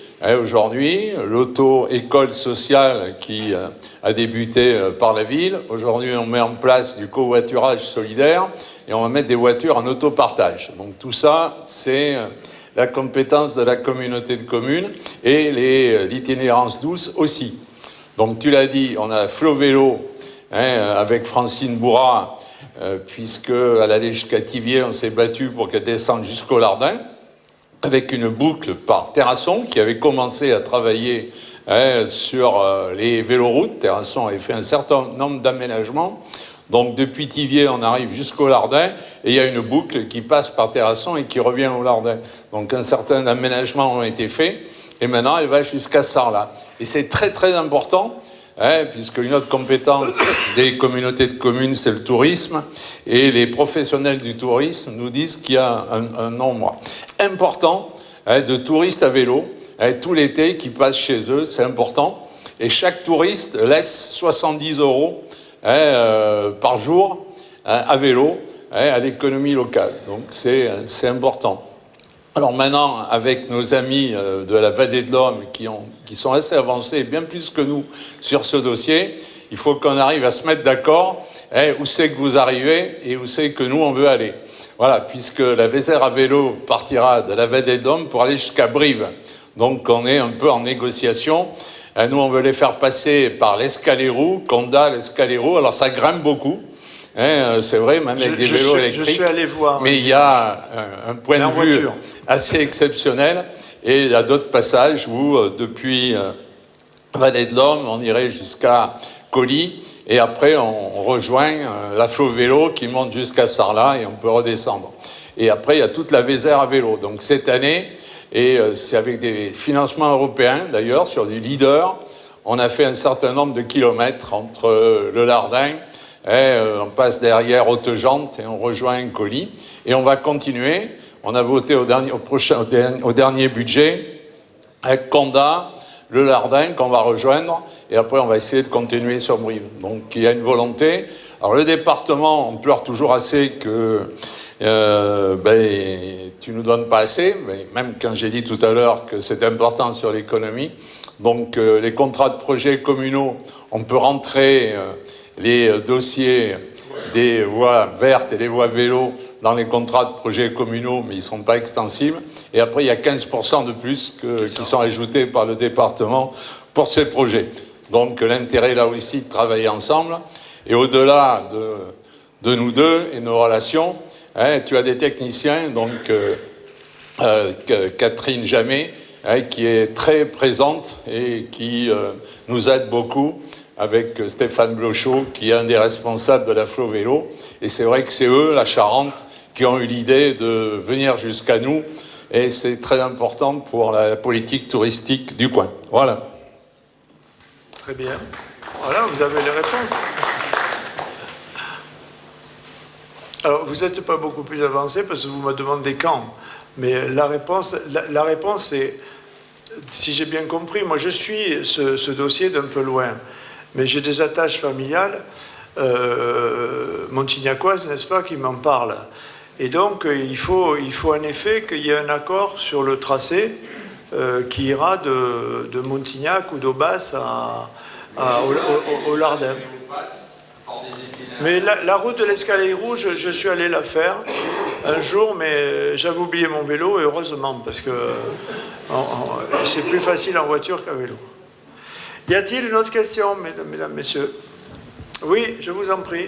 Speaker 4: Aujourd'hui, l'auto-école sociale qui a débuté par la ville. Aujourd'hui, on met en place du covoiturage solidaire et on va mettre des voitures en autopartage. Donc tout ça, c'est la compétence de la communauté de communes et l'itinérance douce aussi. Donc tu l'as dit, on a Flo Vélo avec Francine Bourrat, puisque à l'aller jusqu'à Thiviers, on s'est battu pour qu'elle descende jusqu'au Lardin, avec une boucle par Terrasson qui avait commencé à travailler sur les véloroutes. Terrasson avait fait un certain nombre d'aménagements. Donc depuis Thiviers, on arrive jusqu'au Lardin et il y a une boucle qui passe par Terrasson et qui revient au Lardin. Donc un certain aménagement ont été faits et maintenant elle va jusqu'à Sarlat. Et c'est très très important, puisque une autre compétence des communautés de communes, c'est le tourisme. Et les professionnels du tourisme nous disent qu'il y a un nombre important de touristes à vélo tout l'été qui passent chez eux, c'est important. Et chaque touriste laisse 70 € par jour à vélo à l'économie locale. Donc c'est important. Alors maintenant, avec nos amis de la Vallée de l'Homme qui sont assez avancés, bien plus que nous, sur ce dossier, il faut qu'on arrive à se mettre d'accord où c'est que vous arrivez et où c'est que nous, on veut aller. Voilà, puisque la Vézère à vélo partira de la Vallée de l'Homme pour aller jusqu'à Brive. Donc on est un peu en négociation. Nous, on veut les faire passer par l'Escalérou, Condat, l'Escalérou. Alors ça grimpe beaucoup. C'est vrai, même avec des vélos électriques.
Speaker 2: Je suis allé voir.
Speaker 4: Mais il y a un point de vue assez exceptionnel. Et il y a d'autres passages où, depuis Vallée de l'Homme, on irait jusqu'à Colly. Et après, on rejoint la Flo Vélo qui monte jusqu'à Sarlat et on peut redescendre. Et après, il y a toute la Vézère à vélo. Donc cette année, et c'est avec des financements européens d'ailleurs, sur du leader, on a fait un certain nombre de kilomètres entre le Lardin, on passe derrière Haute-Jante et on rejoint Colly. Et on va continuer. On a voté au dernier budget avec Condat, le Lardin qu'on va rejoindre. Et après, on va essayer de continuer sur Brive. Donc, il y a une volonté. Alors, le département, on pleure toujours assez que tu nous donnes pas assez. Mais même quand j'ai dit tout à l'heure que c'est important sur l'économie. Donc, les contrats de projets communaux, on peut rentrer les dossiers des voies vertes et des voies vélos dans les contrats de projets communaux, mais ils ne sont pas extensibles. Et après, il y a 15% de plus qui sont ajoutés par le département pour ces projets. Donc l'intérêt là aussi de travailler ensemble. Et au-delà de nous deux et nos relations, tu as des techniciens, donc Catherine Jamet, qui est très présente et qui nous aide beaucoup, avec Stéphane Blochot, qui est un des responsables de la Flo Vélo. Et c'est vrai que c'est eux, la Charente, qui ont eu l'idée de venir jusqu'à nous. Et c'est très important pour la politique touristique du coin. Voilà.
Speaker 2: Très bien. Voilà, vous avez les réponses. Alors, vous n'êtes pas beaucoup plus avancé parce que vous me demandez quand. Mais la réponse c'est, si j'ai bien compris, moi je suis ce dossier d'un peu loin. Mais j'ai des attaches familiales montignacoises, n'est-ce pas, qui m'en parlent. Et donc, il faut en effet qu'il y ait un accord sur le tracé qui ira de Montignac ou d'Aubas au Lardin. Mais la route de l'Escalérou, je suis allé la faire un jour, mais j'avais oublié mon vélo, et heureusement, parce que c'est plus facile en voiture qu'à vélo. Y a-t-il une autre question, mesdames, messieurs? Oui, je vous en prie.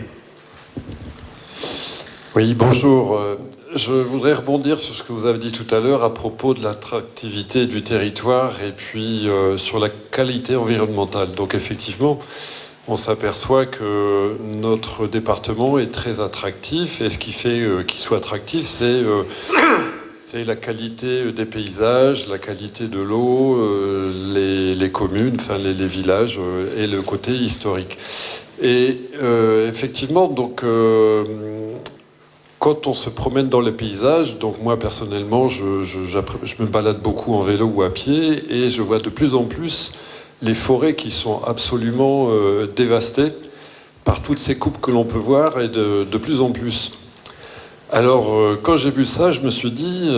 Speaker 9: Oui, bonjour. Je voudrais rebondir sur ce que vous avez dit tout à l'heure à propos de l'attractivité du territoire et puis sur la qualité environnementale. Donc effectivement, on s'aperçoit que notre département est très attractif et ce qui fait qu'il soit attractif, c'est la qualité des paysages, la qualité de l'eau, les communes, enfin les villages et le côté historique. Et effectivement, donc quand on se promène dans les paysages, donc moi personnellement, je me balade beaucoup en vélo ou à pied et je vois de plus en plus les forêts qui sont absolument dévastées par toutes ces coupes que l'on peut voir et de plus en plus. Alors, quand j'ai vu ça, je me suis dit,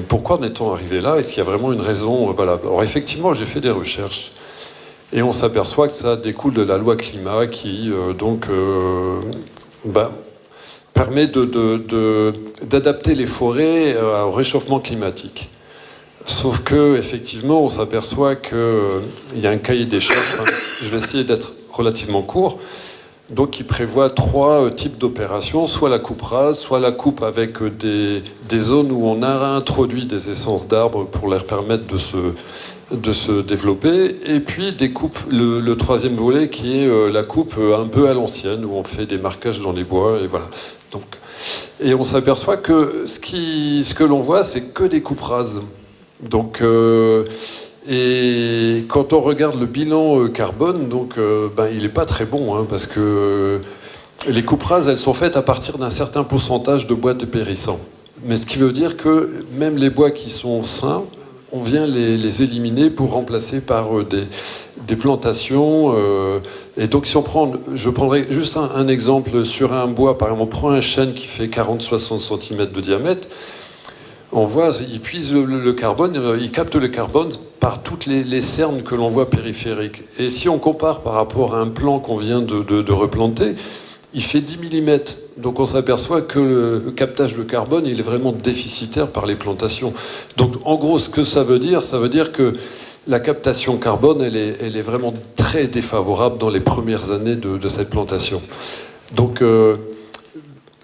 Speaker 9: pourquoi en est-on arrivé là? Est-ce qu'il y a vraiment une raison valable? Alors effectivement, j'ai fait des recherches et on s'aperçoit que ça découle de la loi climat qui, permet d'adapter les forêts au réchauffement climatique. Sauf que, effectivement, on s'aperçoit qu'il y a un cahier des charges. Je vais essayer d'être relativement court. Donc, qui prévoit 3 types d'opérations, soit la coupe rase, soit la coupe avec des zones où on a introduit des essences d'arbres pour leur permettre de se développer, et puis des coupes, le troisième volet qui est la coupe un peu à l'ancienne, où on fait des marquages dans les bois, et voilà. Donc, et on s'aperçoit que ce que l'on voit, c'est que des coupes rases. Donc, et quand on regarde le bilan carbone, donc, il n'est pas très bon, hein, parce que les coupes rases, elles sont faites à partir d'un certain pourcentage de bois dépérissant. Mais ce qui veut dire que même les bois qui sont sains, on vient les éliminer pour remplacer par des plantations. Et donc, si on prend, je prendrai juste un exemple sur un bois. Par exemple, on prend un chêne qui fait 40-60 cm de diamètre. On voit, il puise le carbone, il capte le carbone par toutes les cernes que l'on voit périphériques. Et si on compare par rapport à un plant qu'on vient de replanter, il fait 10 mm. Donc on s'aperçoit que le captage de carbone, il est vraiment déficitaire par les plantations. Donc en gros, ce que ça veut dire que la captation carbone, elle est vraiment très défavorable dans les premières années de cette plantation. Donc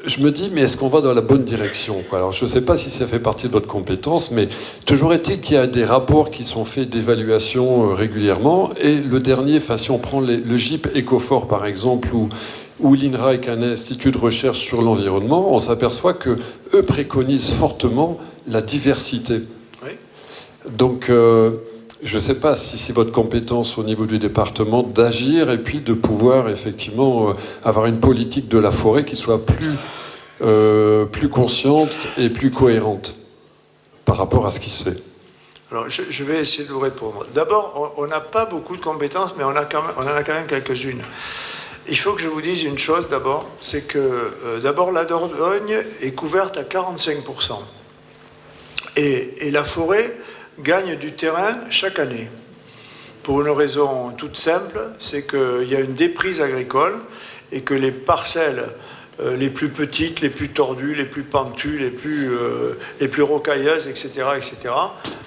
Speaker 9: je me dis, mais est-ce qu'on va dans la bonne direction, quoi? Alors, je ne sais pas si ça fait partie de votre compétence, mais toujours est-il qu'il y a des rapports qui sont faits d'évaluation régulièrement. Et le dernier, si on prend le GIP Ecofort, par exemple, ou l'INRA, qui est un institut de recherche sur l'environnement, on s'aperçoit qu'eux préconisent fortement la diversité.
Speaker 2: Oui.
Speaker 9: Donc, je ne sais pas si c'est votre compétence au niveau du département d'agir et puis de pouvoir effectivement avoir une politique de la forêt qui soit plus consciente et plus cohérente par rapport à ce qui se fait.
Speaker 2: Alors, je vais essayer de vous répondre. D'abord, on n'a pas beaucoup de compétences, mais on en a quand même quelques-unes. Il faut que je vous dise une chose d'abord, c'est que d'abord la Dordogne est couverte à 45%. Et la forêt gagne du terrain chaque année. Pour une raison toute simple, c'est qu'il y a une déprise agricole et que les parcelles les plus petites, les plus tordues, les plus pentues, les plus rocailleuses, etc.,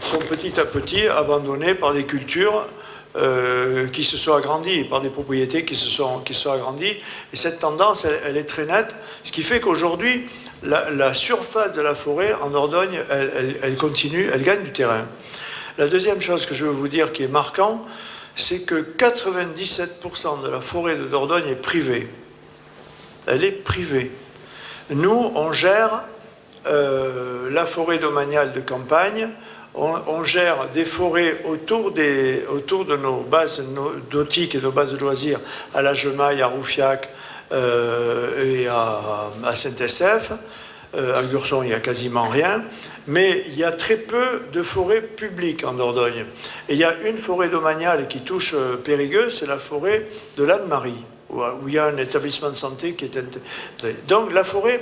Speaker 2: sont petit à petit abandonnées par des cultures qui se sont agrandies, par des propriétés qui se sont agrandies. Et cette tendance, elle est très nette, ce qui fait qu'aujourd'hui, la surface de la forêt en Dordogne, elle continue, elle gagne du terrain. La deuxième chose que je veux vous dire qui est marquant, c'est que 97% de la forêt de Dordogne est privée. Elle est privée. Nous, on gère la forêt domaniale de campagne, on gère des forêts autour de nos bases nautiques et nos bases de loisirs, à la Gemaille, à Roufiac, et à Saint-Estèphe. À Gurson, il n'y a quasiment rien. Mais il y a très peu de forêts publiques en Dordogne. Et il y a une forêt domaniale qui touche Périgueux, c'est la forêt de l'Anne-Marie, où il y a un établissement de santé qui est... Donc la forêt,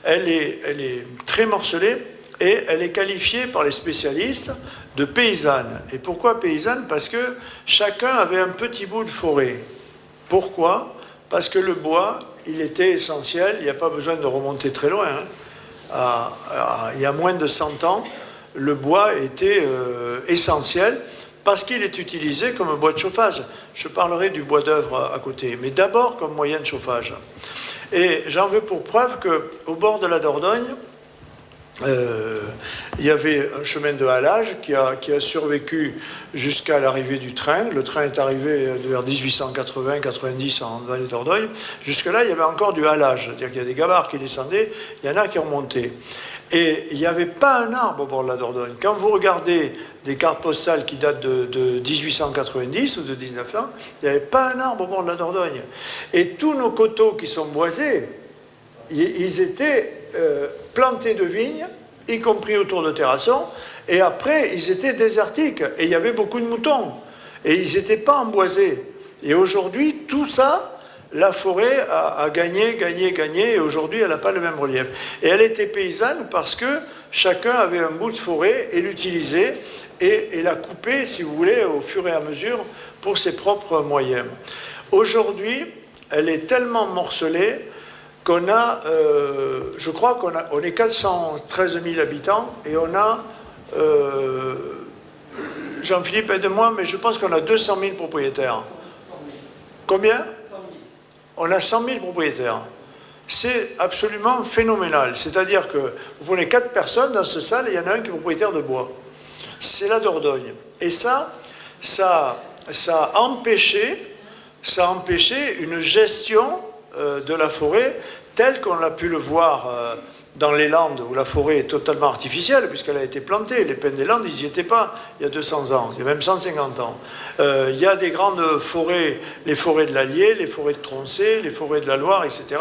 Speaker 2: elle est très morcelée et elle est qualifiée par les spécialistes de paysanne. Et pourquoi paysanne? Parce que chacun avait un petit bout de forêt. Pourquoi? Parce que le bois, il était essentiel, il n'y a pas besoin de remonter très loin. Il y a moins de 100 ans, le bois était essentiel parce qu'il est utilisé comme bois de chauffage. Je parlerai du bois d'œuvre à côté, mais d'abord comme moyen de chauffage. Et j'en veux pour preuve qu'au bord de la Dordogne, il y avait un chemin de halage qui a survécu jusqu'à l'arrivée du train. Le train est arrivé vers 1880-90 en vallée d'Ordogne. Jusque-là, il y avait encore du halage. C'est-à-dire qu'il y a des gabarres qui descendaient, il y en a qui remontaient. Et il n'y avait pas un arbre au bord de la Dordogne. Quand vous regardez des cartes postales qui datent de 1890 ou de 1900, il n'y avait pas un arbre au bord de la Dordogne. Et tous nos coteaux qui sont boisés, ils étaient plantés de vignes, y compris autour de terrassons, et après, ils étaient désertiques, et il y avait beaucoup de moutons, et ils n'étaient pas emboisés. Et aujourd'hui, tout ça, la forêt a gagné, et aujourd'hui, elle n'a pas le même relief. Et elle était paysanne parce que chacun avait un bout de forêt et l'utilisait, et la coupait, si vous voulez, au fur et à mesure, pour ses propres moyens. Aujourd'hui, elle est tellement morcelée qu'on a, je crois qu'on est 413 000 habitants et on a, Jean-Philippe aide-moi, mais je pense qu'on a 200 000 propriétaires. Combien? On a 100 000 propriétaires. C'est absolument phénoménal. C'est-à-dire que vous prenez 4 personnes dans cette salle et il y en a un qui est propriétaire de bois. C'est la Dordogne. Et ça a empêché une gestion de la forêt telle qu'on a pu le voir dans les Landes, où la forêt est totalement artificielle, puisqu'elle a été plantée. Les pins des Landes, ils n'y étaient pas il y a 200 ans, il y a même 150 ans. Il y a des grandes forêts, les forêts de l'Allier, les forêts de Troncé, les forêts de la Loire, etc.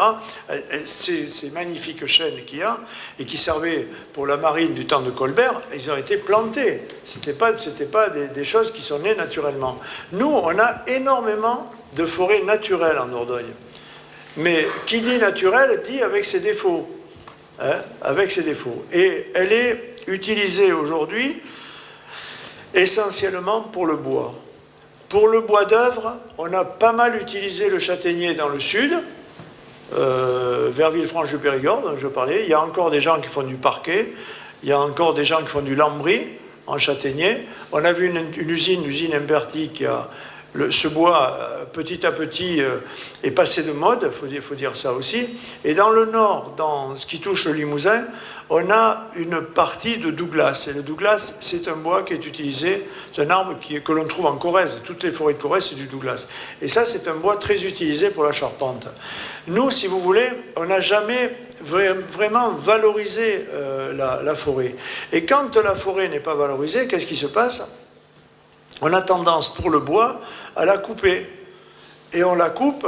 Speaker 2: Ces magnifiques chênes qu'il y a, et qui servaient pour la marine du temps de Colbert, ils ont été plantés. C'était pas des choses qui sont nées naturellement. Nous, on a énormément de forêts naturelles en Dordogne. Mais qui dit naturelle dit avec ses défauts. Avec ses défauts. Et elle est utilisée aujourd'hui essentiellement pour le bois. Pour le bois d'œuvre, on a pas mal utilisé le châtaignier dans le sud, vers Villefranche-du-Périgord, dont je parlais. Il y a encore des gens qui font du parquet, il y a encore des gens qui font du lambris en châtaignier. On a vu une usine Imberti qui a... ce bois, petit à petit, est passé de mode, il faut dire ça aussi. Et dans le nord, dans ce qui touche le Limousin, on a une partie de Douglas. Et le Douglas, c'est un bois qui est utilisé, c'est un arbre que l'on trouve en Corrèze. Toutes les forêts de Corrèze, c'est du Douglas. Et ça, c'est un bois très utilisé pour la charpente. Nous, si vous voulez, on n'a jamais vraiment valorisé la forêt. Et quand la forêt n'est pas valorisée, qu'est-ce qui se passe ? On a tendance, pour le bois, à la couper. Et on la coupe,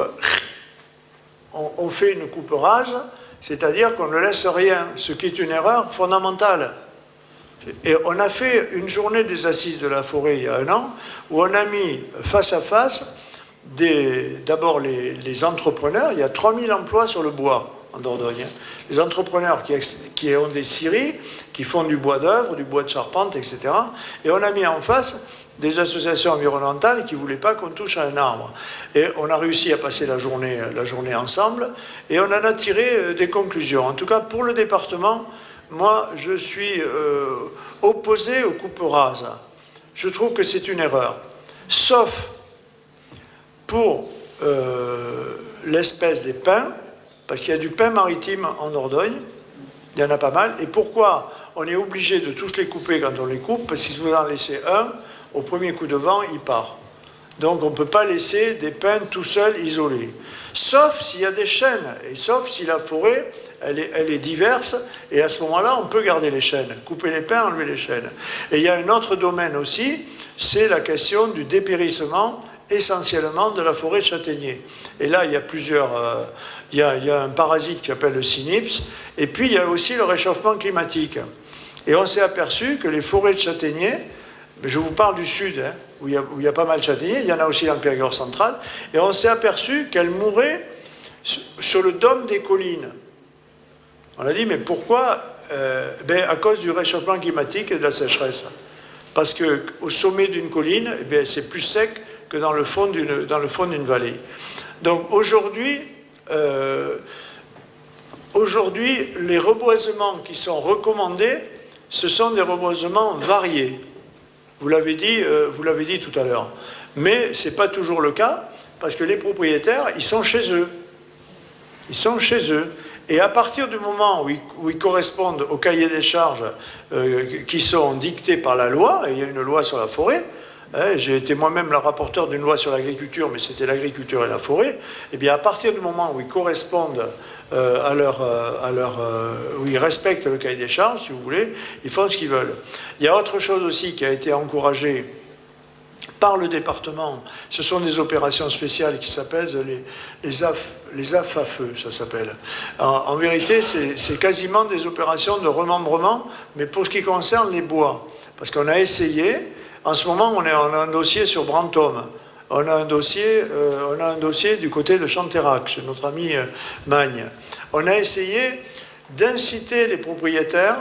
Speaker 2: on fait une coupe rase, c'est-à-dire qu'on ne laisse rien, ce qui est une erreur fondamentale. Et on a fait une journée des assises de la forêt il y a 1 an, où on a mis face à face d'abord les entrepreneurs. Il y a 3000 emplois sur le bois en Dordogne. Les entrepreneurs qui ont des scieries, qui font du bois d'œuvre, du bois de charpente, etc. Et on a mis en face des associations environnementales qui ne voulaient pas qu'on touche à un arbre. Et on a réussi à passer la journée ensemble, et on en a tiré des conclusions. En tout cas, pour le département, moi, je suis opposé aux coupes rases. Je trouve que c'est une erreur. Sauf pour l'espèce des pins, parce qu'il y a du pin maritime en Dordogne, il y en a pas mal. Et pourquoi on est obligé de tous les couper quand on les coupe? Parce que si vous en laissez un, au premier coup de vent, il part. Donc on ne peut pas laisser des pins tout seuls, isolés. Sauf s'il y a des chênes, et sauf si la forêt, elle est diverse, et à ce moment-là, on peut garder les chênes. Couper les pins, enlever les chênes. Et il y a un autre domaine aussi, c'est la question du dépérissement, essentiellement de la forêt de châtaignier. Et là, il y a plusieurs... il y a un parasite qui s'appelle le cynips, et puis il y a aussi le réchauffement climatique. Et on s'est aperçu que les forêts de châtaignier, je vous parle du sud, où il y a pas mal de châtaigniers, il y en a aussi dans le Périgord central, et on s'est aperçu qu'elles mouraient sur le dôme des collines. On a dit, mais pourquoi? À cause du réchauffement climatique et de la sécheresse. Parce qu'au sommet d'une colline, c'est plus sec que dans le fond d'une vallée. Donc aujourd'hui, les reboisements qui sont recommandés, ce sont des reboisements variés. Vous l'avez dit tout à l'heure. Mais ce n'est pas toujours le cas, parce que les propriétaires, ils sont chez eux. Ils sont chez eux. Et à partir du moment où ils correspondent aux cahiers des charges qui sont dictés par la loi, et il y a une loi sur la forêt, j'ai été moi-même le rapporteur d'une loi sur l'agriculture, mais c'était l'agriculture et la forêt, et bien à partir du moment où ils correspondent où ils respectent le cahier des charges, si vous voulez, ils font ce qu'ils veulent. Il y a autre chose aussi qui a été encouragée par le département, ce sont des opérations spéciales qui s'appellent les AF à feu, ça s'appelle. En vérité, c'est quasiment des opérations de remembrement, mais pour ce qui concerne les bois. Parce qu'on a essayé, en ce moment, on a un dossier sur Brantôme. On a un dossier du côté de Chanterac, chez notre ami Magne. On a essayé d'inciter les propriétaires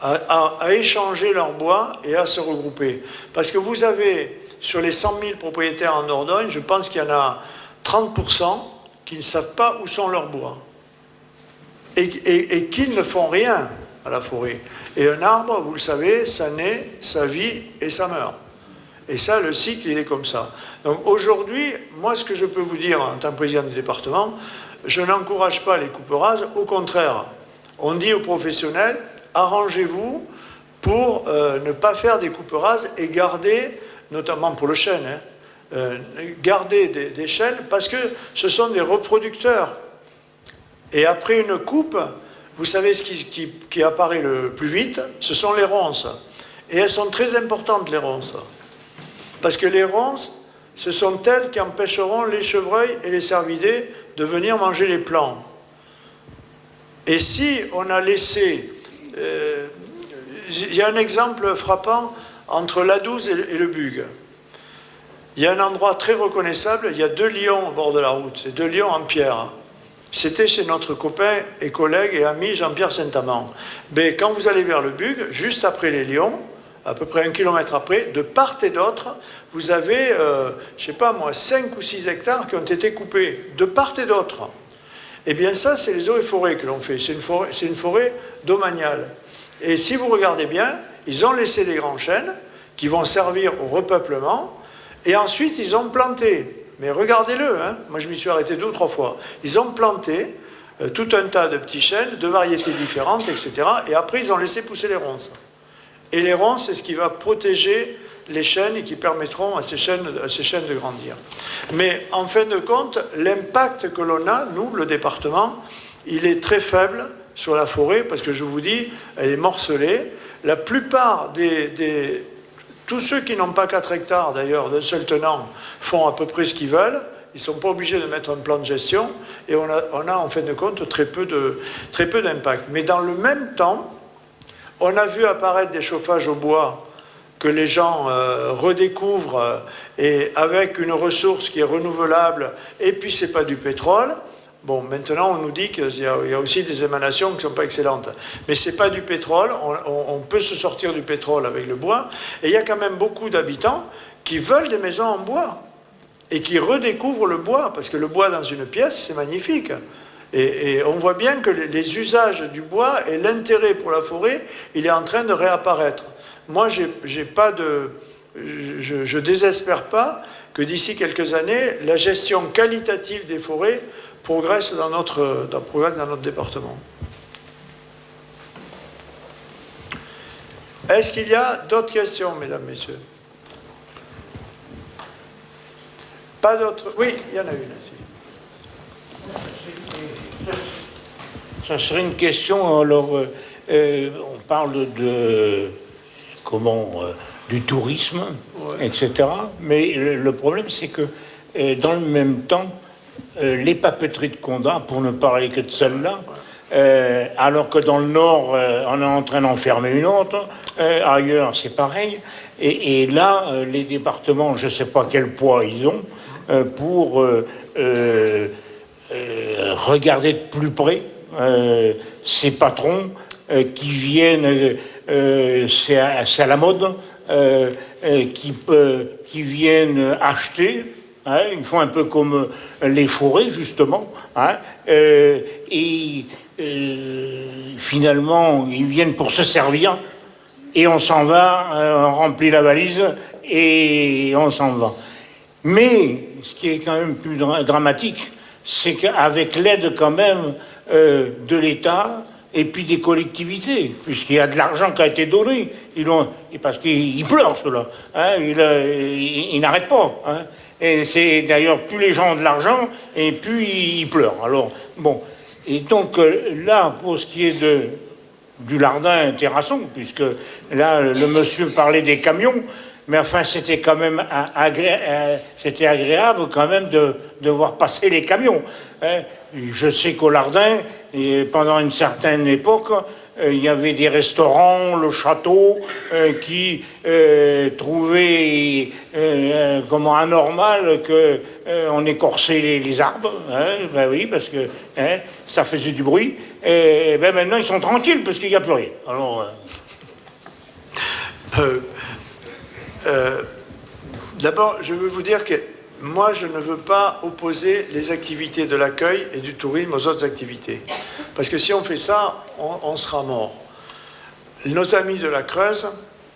Speaker 2: à échanger leur bois et à se regrouper. Parce que vous avez, sur les 100 000 propriétaires en Dordogne, je pense qu'il y en a 30% qui ne savent pas où sont leurs bois. et qu'ils ne font rien à la forêt. Et un arbre, vous le savez, ça naît, ça vit et ça meurt. Et ça, le cycle, il est comme ça. Donc aujourd'hui, moi, ce que je peux vous dire en tant que président du département, je n'encourage pas les coupes rases, au contraire. On dit aux professionnels, arrangez-vous pour ne pas faire des coupes rases et garder, notamment pour le chêne, garder des chênes parce que ce sont des reproducteurs. Et après une coupe, vous savez ce qui apparaît le plus vite, ce sont les ronces. Et elles sont très importantes, les ronces. Parce que les ronces, ce sont elles qui empêcheront les chevreuils et les cervidés de venir manger les plants. Et si on a laissé... il y a un exemple frappant entre l'A12 et le Bugue. Il y a un endroit très reconnaissable, il y a 2 lions au bord de la route, c'est 2 lions en pierre. C'était chez notre copain et collègue et ami Jean-Pierre Saint-Amand. Mais quand vous allez vers le Bugue, juste après les lions, à peu près 1 kilomètre après, de part et d'autre, vous avez, je ne sais pas moi, 5 ou 6 hectares qui ont été coupés, de part et d'autre. Eh bien ça, c'est les eaux et forêts que l'on fait, c'est une forêt domaniale. Et si vous regardez bien, ils ont laissé des grands chênes qui vont servir au repeuplement, et ensuite ils ont planté. Mais regardez-le, hein, moi je m'y suis arrêté 2 ou 3 fois. Ils ont planté tout un tas de petits chênes, de variétés différentes, etc. Et après ils ont laissé pousser les ronces. Et les ronces, c'est ce qui va protéger les chênes et qui permettront à ces chênes de grandir. Mais en fin de compte, l'impact que l'on a, nous, le département, il est très faible sur la forêt, parce que je vous dis, elle est morcelée. La plupart tous ceux qui n'ont pas 4 hectares, d'ailleurs, d'un seul tenant, font à peu près ce qu'ils veulent. Ils ne sont pas obligés de mettre un plan de gestion. Et on a en fin de compte, très peu d'impact. Mais dans le même temps, on a vu apparaître des chauffages au bois que les gens redécouvrent, et avec une ressource qui est renouvelable, et puis ce n'est pas du pétrole. Bon, maintenant, on nous dit qu'il y a aussi des émanations qui ne sont pas excellentes. Mais ce n'est pas du pétrole, on peut se sortir du pétrole avec le bois. Et il y a quand même beaucoup d'habitants qui veulent des maisons en bois et qui redécouvrent le bois, parce que le bois dans une pièce, c'est magnifique. Et on voit bien que les usages du bois et l'intérêt pour la forêt, il est en train de réapparaître. Moi, je désespère pas que d'ici quelques années, la gestion qualitative des forêts progresse dans notre département. Est-ce qu'il y a d'autres questions, mesdames, messieurs? Pas d'autres? Oui, il y en a une ici.
Speaker 10: Ça serait une question, alors, on parle du tourisme, ouais, etc. Mais le problème, c'est que dans le même temps, les papeteries de Condat, pour ne parler que de celle-là, alors que dans le Nord, on est en train d'en fermer une autre, ailleurs c'est pareil, et là, les départements, je ne sais pas quel poids ils ont, pour regarder de plus près ces patrons qui viennent, c'est à la mode, qui viennent acheter, hein, ils font un peu comme les forêts justement, hein, et finalement ils viennent pour se servir et on s'en va, on remplit la valise et on s'en va. Mais ce qui est quand même plus dramatique, c'est qu'avec l'aide quand même de l'État et puis des collectivités, puisqu'il y a de l'argent qui a été donné, parce qu'ils pleurent ceux-là, hein, ils n'arrêtent pas. Hein, et c'est d'ailleurs plus les gens ont de l'argent et puis ils pleurent. Alors bon, et donc là pour ce qui est du Lardin Terrasson, puisque là le monsieur parlait des camions. Mais enfin, c'était quand même c'était agréable quand même de voir passer les camions. Je sais qu'au Lardin, pendant une certaine époque, il y avait des restaurants, le château, qui trouvaient comment anormal qu'on écorçait les arbres. Hein, ben oui, parce que ça faisait du bruit. Et ben maintenant, ils sont tranquilles parce qu'il n'y a plus rien. Alors,
Speaker 2: d'abord, je veux vous dire que moi, je ne veux pas opposer les activités de l'accueil et du tourisme aux autres activités. Parce que si on fait ça, on sera mort. Nos amis de la Creuse,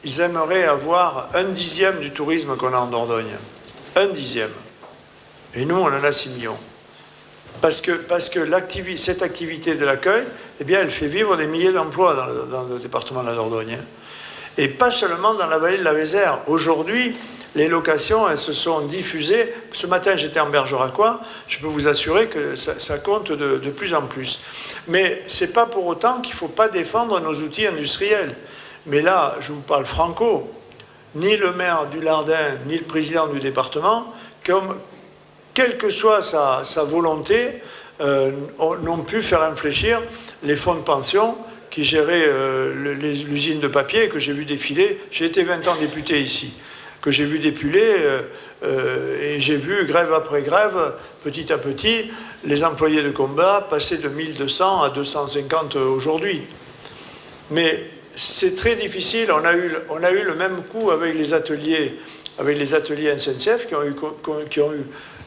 Speaker 2: ils aimeraient avoir 1/10 du tourisme qu'on a en Dordogne. 1/10. Et nous, on en a 6 millions. Parce que cette activité de l'accueil, eh bien, elle fait vivre des milliers d'emplois dans le département de la Dordogne. Et pas seulement dans la vallée de la Vézère. Aujourd'hui, les locations, elles se sont diffusées. Ce matin, j'étais en Bergeracois. Je peux vous assurer que ça compte de plus en plus. Mais ce n'est pas pour autant qu'il ne faut pas défendre nos outils industriels. Mais là, je vous parle franco. Ni le maire du Lardin, ni le président du département, quelle que soit sa volonté, n'ont pu faire infléchir les fonds de pension qui géraient l'usine de papier que j'ai vu défiler. J'ai été 20 ans député ici, que j'ai vu dépiler et j'ai vu grève après grève, petit à petit, les employés de combat passer de 1200 à 250 aujourd'hui. Mais c'est très difficile. On a eu le même coup avec les ateliers SNCF qui ont eu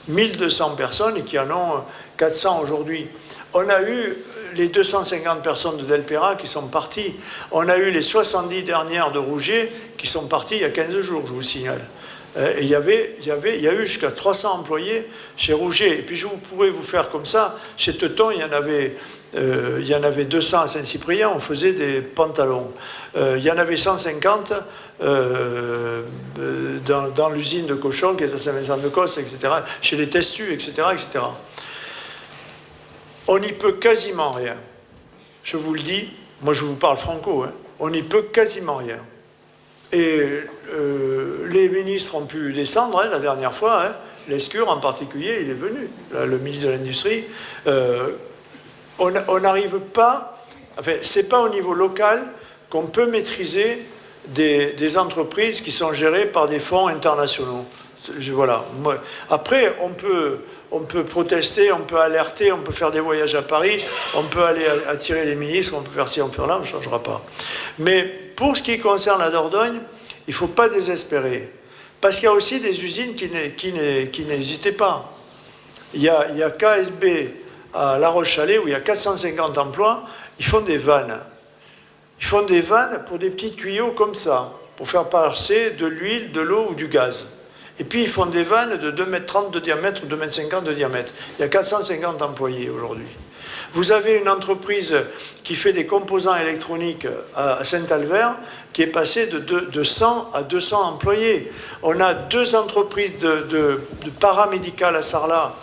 Speaker 2: 1200 personnes et qui en ont 400 aujourd'hui. On a eu les 250 personnes de Delpera qui sont parties. On a eu les 70 dernières de Rouget qui sont parties il y a 15 jours, je vous signale. Et il y a eu jusqu'à 300 employés chez Rouget. Et puis je pourrais vous faire comme ça. Chez Teuton, il y en avait 200 à Saint-Cyprien, on faisait des pantalons. Il y en avait 150 dans l'usine de cochon qui est à Saint-Vincent-de-Cosse, etc., chez les Testus, etc., etc. On n'y peut quasiment rien. Je vous le dis, moi je vous parle franco, hein, on n'y peut quasiment rien. Et les ministres ont pu descendre la dernière fois, hein, Lescure en particulier, il est venu, là, le ministre de l'Industrie. On n'arrive pas, enfin, c'est pas au niveau local qu'on peut maîtriser des entreprises qui sont gérées par des fonds internationaux. Voilà. Après, on peut protester, on peut alerter, on peut faire des voyages à Paris, on peut aller attirer les ministres, on peut faire ci, on peut faire là, on ne changera pas. Mais pour ce qui concerne la Dordogne, il ne faut pas désespérer. Parce qu'il y a aussi des usines qui n'existaient pas. Il y a KSB à La Roche-Chalais où il y a 450 emplois, ils font des vannes. Ils font des vannes pour des petits tuyaux comme ça, pour faire passer de l'huile, de l'eau ou du gaz. Et puis ils font des vannes de 2,30 m de diamètre ou 2,50 m de diamètre. Il y a 450 employés aujourd'hui. Vous avez une entreprise qui fait des composants électroniques à Saint-Albert qui est passée de 100 à 200 employés. On a 2 entreprises de paramédicales à Sarlat,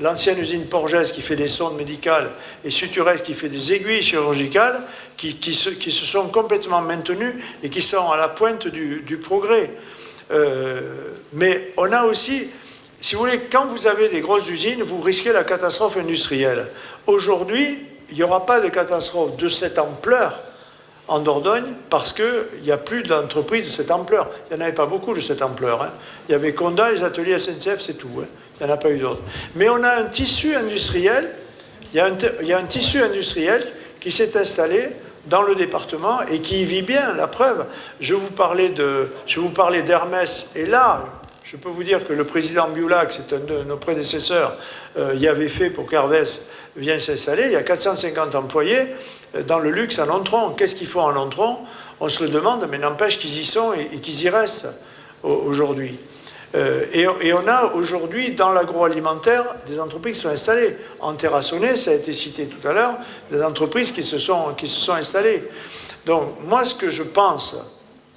Speaker 2: l'ancienne usine Porgès qui fait des sondes médicales et Suturès qui fait des aiguilles chirurgicales qui se sont complètement maintenues et qui sont à la pointe du progrès. Mais on a aussi, si vous voulez, quand vous avez des grosses usines, vous risquez la catastrophe industrielle. Aujourd'hui, il n'y aura pas de catastrophe de cette ampleur en Dordogne parce qu'il n'y a plus d'entreprises de cette ampleur. Il n'y en avait pas beaucoup de cette ampleur. Hein. Il y avait Conda, les ateliers SNCF, c'est tout. Hein. Il n'y en a pas eu d'autres. Mais on a un tissu industriel, il y a un tissu industriel qui s'est installé dans le département et qui y vit bien, la preuve. Je vous parlais d'Hermès, et là, je peux vous dire que le président Biulac, c'est un de nos prédécesseurs, y avait fait pour qu'Hermès vienne s'installer. Il y a 450 employés dans le luxe à Nontron. Qu'est-ce qu'ils font à Nontron? On se le demande, mais n'empêche qu'ils y sont et qu'ils y restent aujourd'hui. Et on a aujourd'hui dans l'agroalimentaire des entreprises qui sont installées. En Terrassonnais, ça a été cité tout à l'heure, des entreprises qui se sont installées. Donc moi ce que je pense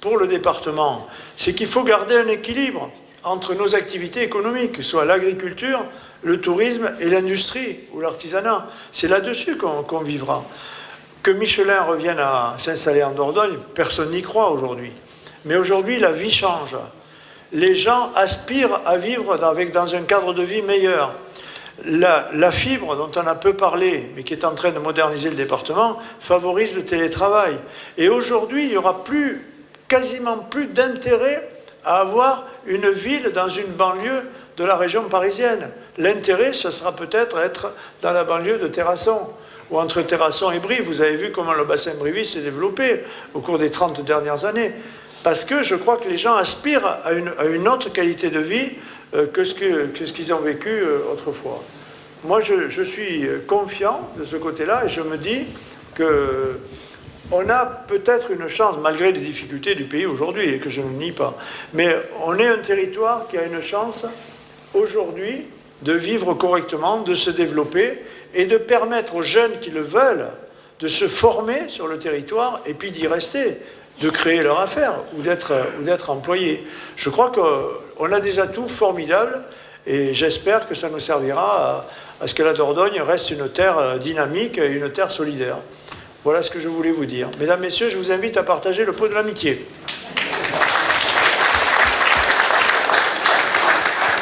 Speaker 2: pour le département, c'est qu'il faut garder un équilibre entre nos activités économiques, que ce soit l'agriculture, le tourisme et l'industrie ou l'artisanat. C'est là-dessus qu'on vivra. Que Michelin revienne à s'installer en Dordogne, personne n'y croit aujourd'hui. Mais aujourd'hui, la vie change. Les gens aspirent à vivre dans un cadre de vie meilleur. La fibre dont on a peu parlé, mais qui est en train de moderniser le département, favorise le télétravail. Et aujourd'hui, il n'y aura quasiment plus d'intérêt à avoir une ville dans une banlieue de la région parisienne. L'intérêt, ce sera peut-être être dans la banlieue de Terrasson, ou entre Terrasson et Brive. Vous avez vu comment le bassin brivis s'est développé au cours des 30 dernières années. Parce que je crois que les gens aspirent à une autre qualité de vie que ce qu'ils ont vécu autrefois. moi, je suis confiant de ce côté-là et je me dis qu'on a peut-être une chance, malgré les difficultés du pays aujourd'hui, et que je ne nie pas. Mais on est un territoire qui a une chance aujourd'hui de vivre correctement, de se développer et de permettre aux jeunes qui le veulent de se former sur le territoire et puis d'y rester, de créer leur affaire ou d'être employés. Je crois qu'on a des atouts formidables et j'espère que ça nous servira à ce que la Dordogne reste une terre dynamique et une terre solidaire. Voilà ce que je voulais vous dire. Mesdames, Messieurs, je vous invite à partager le pot de l'amitié.